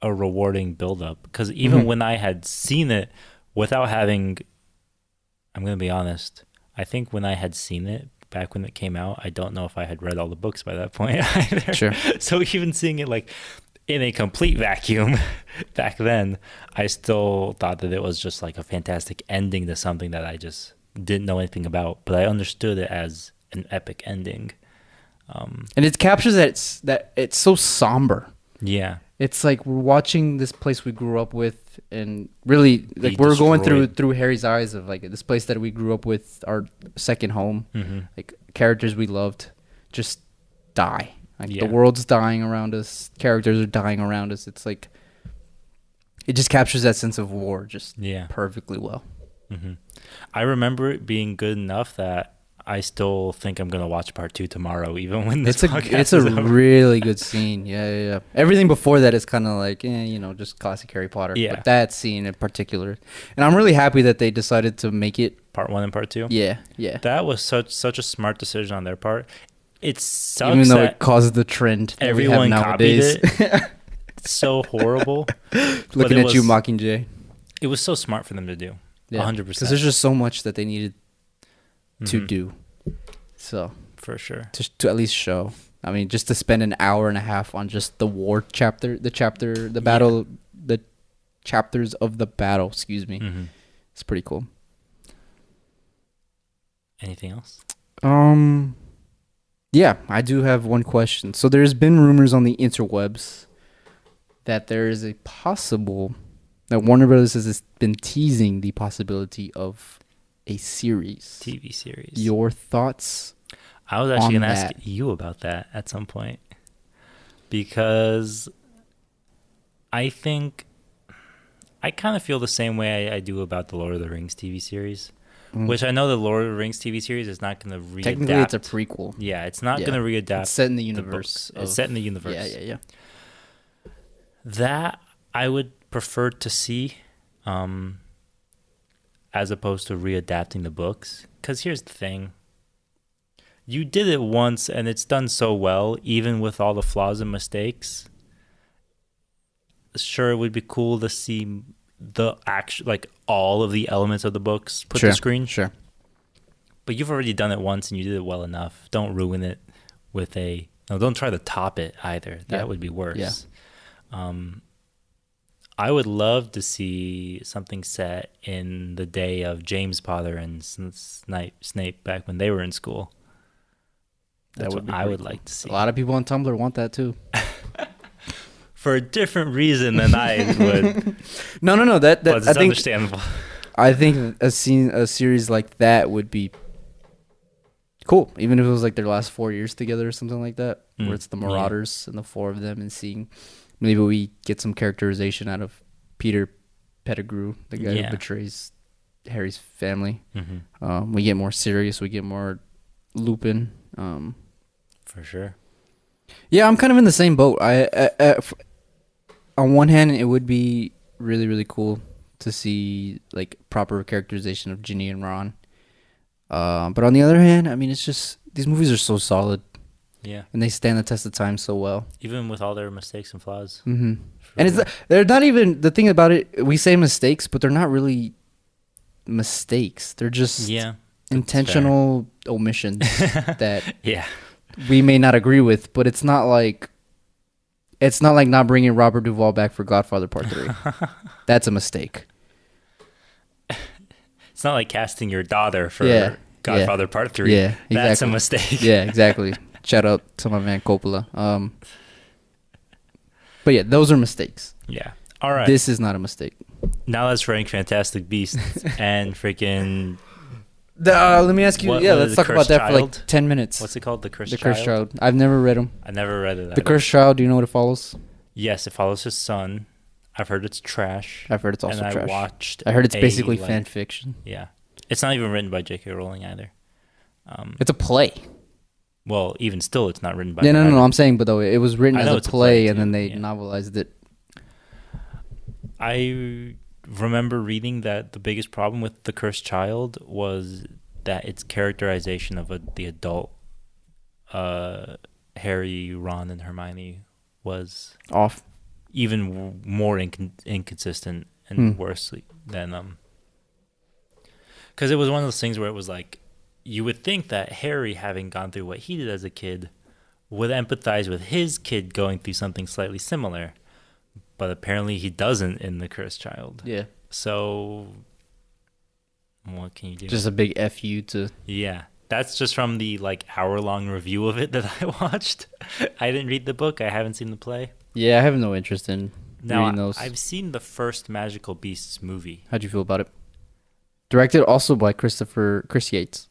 a rewarding build-up, because even when I had seen it without having... I'm going to be honest. I think when I had seen it back when it came out, I don't know if I had read all the books by that point either.
Sure.
So even seeing it, like, in a complete vacuum back then, I still thought that it was just like a fantastic ending to something that I just didn't know anything about, but I understood it as an epic ending.
And it captures that it's so somber.
Yeah.
It's like we're watching this place we grew up with, and really, like, we're going through Harry's eyes of like this place that we grew up with, our second home.
Mm-hmm.
Like characters we loved just die. Like
Yeah.
the world's dying around us. Characters are dying around us. It's like it just captures that sense of war just perfectly well.
Mm-hmm. I remember it being good enough that I still think I'm gonna watch part 2 tomorrow, even when this podcast
it's
is
a
over.
really good scene. Yeah. Everything before that is kind of like, just classic Harry Potter.
Yeah.
But that scene in particular, and I'm really happy that they decided to make it
part 1 and part 2.
Yeah.
That was such a smart decision on their part. It sucks,
even though
that
it caused the trend that
everyone
we have nowadays.
copied it. It's so horrible.
Looking at you, Mockingjay.
It was so smart for them to do. 100%.
Because there's just so much that they needed to do. So
for sure,
just to at least show. I mean, just to spend an hour and a half on just the war chapter, the battle, the chapters of the battle. Excuse me.
Mm-hmm.
It's pretty cool.
Anything else?
Yeah, I do have one question. So there's been rumors on the interwebs that there is a possible that Warner Brothers has been teasing the possibility of a
TV series.
Your thoughts?
I was actually going to ask you about that at some point, because I think I kind of feel the same way I do about the Lord of the Rings TV series, which I know the Lord of the Rings TV series is not going to readapt.
Technically, it's a prequel.
Yeah, it's not going to readapt.
It's set in the universe.
It's set in the universe.
Yeah.
That I would prefer to see, as opposed to readapting the books. Because here's the thing. You did it once, and it's done so well, even with all the flaws and mistakes. Sure, it would be cool to see the all of the elements of the books put to the screen.
Sure.
But you've already done it once, and you did it well enough. Don't ruin it with don't try to top it either. That would be worse. Yeah. I would love to see something set in the day of James Potter and Snape back when they were in school. That's what I would like to see.
A lot of people on Tumblr want that too.
For a different reason than I would.
No. But
it's understandable.
I think a series like that would be cool, even if it was like their last 4 years together or something like that, where it's the Marauders and the four of them, and seeing maybe we get some characterization out of Peter Pettigrew, the guy who betrays Harry's family. Mm-hmm. We get more Sirius, we get more Lupin.
For sure.
Yeah, I'm kind of in the same boat. On one hand, it would be really, really cool to see like proper characterization of Ginny and Ron. But on the other hand, I mean, it's just these movies are so solid.
Yeah.
And they stand the test of time so well.
Even with all their mistakes and flaws.
Mm-hmm. And they're not even, the thing about it, we say mistakes, but they're not really mistakes. They're just intentional omissions that we may not agree with, but it's not like not bringing Robert Duvall back for Godfather Part 3. That's a mistake.
It's not like casting your daughter for Godfather Part 3.
Yeah, exactly.
That's a mistake.
Yeah, exactly. Shout out to my man Coppola. But yeah, those are mistakes.
Yeah. All right.
This is not a mistake.
Now let's rank Fantastic Beasts and freaking...
let me ask you. Let's talk about that for like 10 minutes.
What's it called? The Cursed
Child? I've never read them.
I never read it.
The Cursed Child, do you know what it follows?
Yes, it follows his son. I've heard it's trash.
I've heard it's also trash.
I
heard it's basically fan fiction.
Yeah. It's not even written by J.K. Rowling either.
It's a play.
Well, even still, it's not written by...
No, I'm saying, but though it was written as a play and then they
yeah.
novelized it.
I remember reading that the biggest problem with The Cursed Child was that its characterization of the adult Harry, Ron, and Hermione was
off,
even more inconsistent and worse than because it was one of those things where it was like you would think that Harry, having gone through what he did as a kid, would empathize with his kid going through something slightly similar, but apparently he doesn't in The Cursed Child.
Yeah.
So what can you do?
Just a big fu to.
Yeah. That's just from the like hour-long review of it that I watched. I didn't read the book. I haven't seen the play.
Yeah, I have no interest in
Now,
reading those.
I've seen the first Magical Beasts movie.
How'd you feel about it? Directed also by Chris Yates.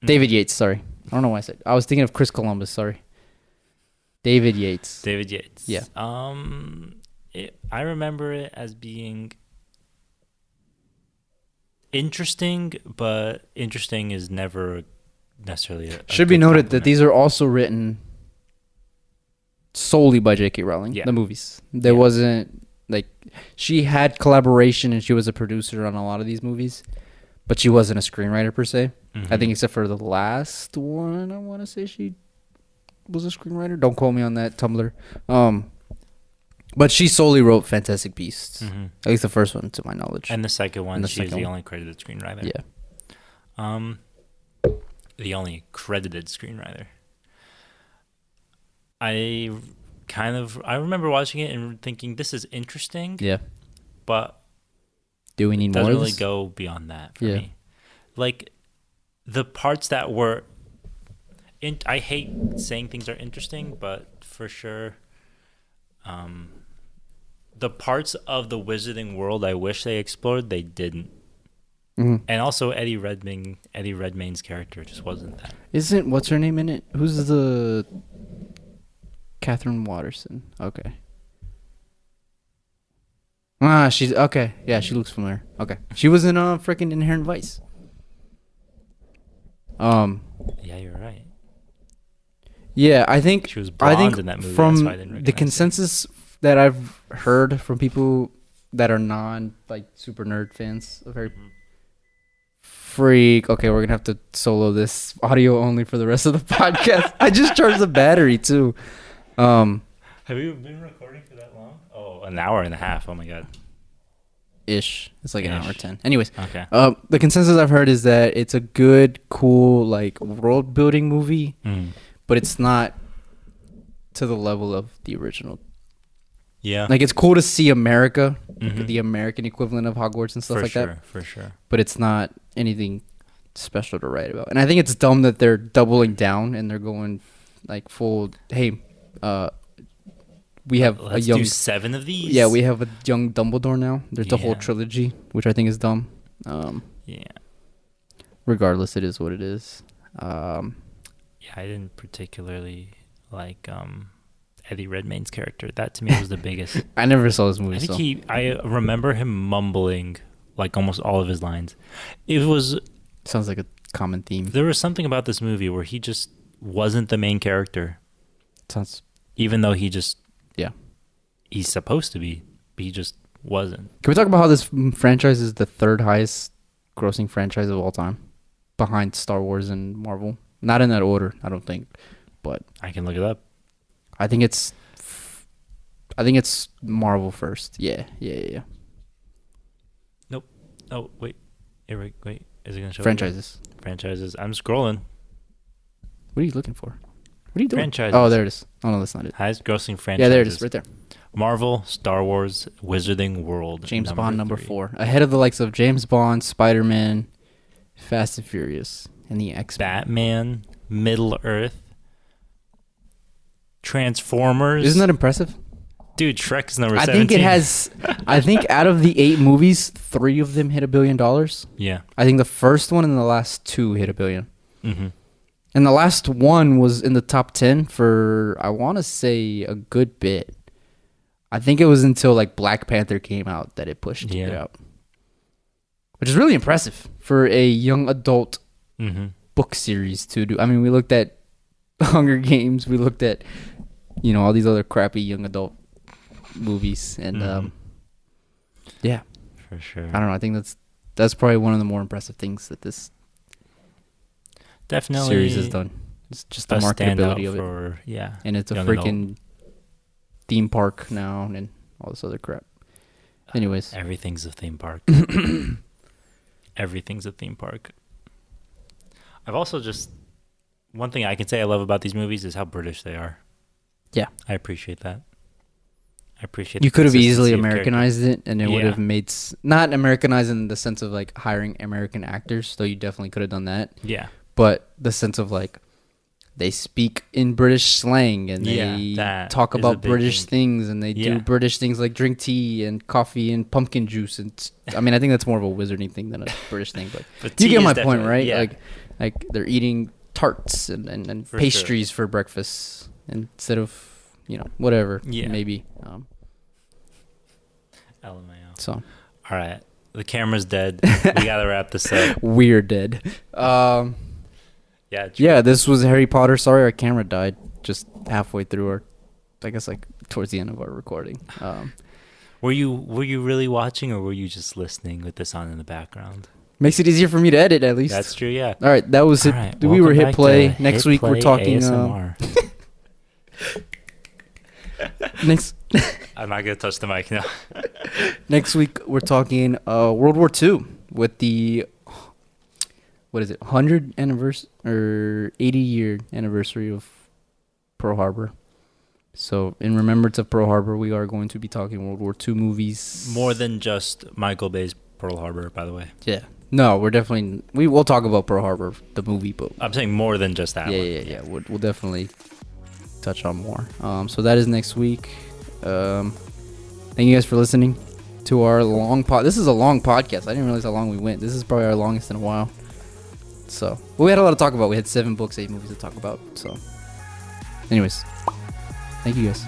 David Yates, sorry. I don't know why I said. I was thinking of Chris Columbus, sorry. David Yates.
David Yates.
Yeah.
I remember it as being interesting, but interesting is never necessarily a
Should be
good
noted
compliment.
that these are also written solely by J.K. Rowling,
Yeah.
the movies. There wasn't, like, she had collaboration and she was a producer on a lot of these movies, but she wasn't a screenwriter per se.
Mhm.
I think except for the last one, I want to say she was a screenwriter. Don't quote me on that, Tumblr. But she solely wrote Fantastic Beasts.
Mhm.
At least the first one, to my knowledge.
And the second one,
the
she was
second
the
one.
only credited screenwriter.
Yeah.
The only credited screenwriter. I remember watching it and thinking this is interesting,
Yeah.
but
Do we need more
doesn't
of
really
this?
go beyond that for
Yeah.
me. Like the parts that were I hate saying things are interesting, but for sure the parts of the wizarding world I wish they explored, they didn't.
Mhm.
And also Eddie Redmayne's character just wasn't that.
Isn't, what's her name in it? Who's the Catherine Watterson? Okay. She's okay. Yeah, she looks familiar. Okay, she was in freaking Inherent Vice.
Yeah, you're right.
Yeah, I think
She was blonde in that movie. That's why I didn't
the
recognize
consensus that I've heard from people that are non like super nerd fans of Harry Freak. Okay, we're gonna have to solo this audio only for the rest of the podcast. I just charged the battery too.
Have you been recording for that long? Oh, an hour and a half. Oh my god.
Ish. It's like an hour
Ish.
10. Anyways,
Okay.
the consensus I've heard is that it's a good, cool, like world building movie, but it's not to the level of the original.
Yeah.
Like, it's cool to see America,
Mhm.
the American equivalent of Hogwarts and stuff
for
like
sure,
that,
for sure.
but it's not anything special to write about. And I think it's dumb that they're doubling down and they're going like full. Hey, we have
Let's
a young.
do 7 of these.
Yeah, we have a young Dumbledore now. There's a whole
Yeah.
trilogy, which I think is dumb.
Yeah.
Regardless, it is what it is.
Yeah, I didn't particularly like Eddie Redmayne's character. That to me was the biggest.
I never saw this movie.
I think
So
I remember him mumbling like almost all of his lines. It was
sounds like a common theme.
there was something about this movie where he just wasn't the main character,
Sounds.
even though he just
Yeah.
he's supposed to be, but he just wasn't.
Can we talk about how this franchise is the third highest grossing franchise of all time, behind Star Wars and Marvel? Not in that order, I don't think, but
I can look it up.
I think it's Marvel first. Yeah.
Oh wait, Eric, wait, is it gonna show
Franchises.
franchises? I'm scrolling.
What are you looking for? What are you doing?
Franchises.
Oh, there it is. Oh no, that's not it.
Highest grossing franchises.
Yeah, there it is, right there.
Marvel, Star Wars, Wizarding World.
James Bond number
3.
4, ahead of the likes of James Bond, Spider-Man, Fast and Furious, and the X-Men.
Batman, Middle Earth, Transformers.
Isn't that impressive?
Dude, Shrek's number
I
17.
think it has. I think out of the 8 movies, 3 of them hit $1 billion.
Yeah.
I think the first one and the last 2 hit $1 billion.
Mm-hmm.
And the last one was in the top 10 for, I want to say, a good bit. I think it was until like Black Panther came out that it pushed it out. Which is really impressive for a young adult book series to do. I mean, we looked at Hunger Games. We looked at, all these other crappy young adult movies. And, yeah.
For sure.
I don't know. I think that's probably one of the more impressive things that this
Definitely
series has done. It's just the
a
marketability
standout
of it.
for, yeah.
And it's a
young
freaking theme park now and all this other crap. Anyways.
Everything's a theme park. Everything's a theme park. I've also just one thing I can say I love about these movies is how British they are.
Yeah.
I appreciate that. I appreciate.
You
the
could have easily
consistency of character.
Americanized it, and it would
Yeah.
have made not Americanized in the sense of like hiring American actors, though you definitely could have done that.
Yeah.
But the sense of like they speak in British slang and
Yeah,
they
that
talk
is a
about
big
British
thing.
things and they
Yeah.
do British things like drink tea and coffee and pumpkin juice and I mean I think that's more of a wizarding thing than a British thing, but
But
you
tea
get
is
my point,
definitely-
right?
Yeah.
Like they're eating tarts and
For
pastries for breakfast instead of whatever.
Yeah.
Maybe.
LMAO.
So
All right. The camera's dead. We gotta wrap this up.
we're dead.
Yeah.
Yeah, this was Harry Potter. Sorry, our camera died just halfway through our, I guess like towards the end of our recording.
Were you really watching, or were you just listening with this on in the background?
Makes it easier for me to edit at least.
That's true. Yeah.
All right, that was it.
All right,
We were
welcome
hit
back
play.
to
Next
Hit
week we're
Play
talking.
ASMR.
Next
I'm not gonna touch the mic now.
next week we're talking World War II with the 100 anniversary or 80-year anniversary of Pearl Harbor. So in remembrance of Pearl Harbor, we are going to be talking World War II movies.
More than just Michael Bay's Pearl Harbor, by the way.
Yeah. No, we will talk about Pearl Harbor, the movie, but
I'm saying more than just that.
yeah. We'll definitely touch on more. So that is next week. Thank you guys for listening to our long This is a long podcast. I didn't realize how long we went. This is probably our longest in a while. So, but we had a lot to talk about. We had 7 books, 8 movies to talk about. So, anyways, thank you guys.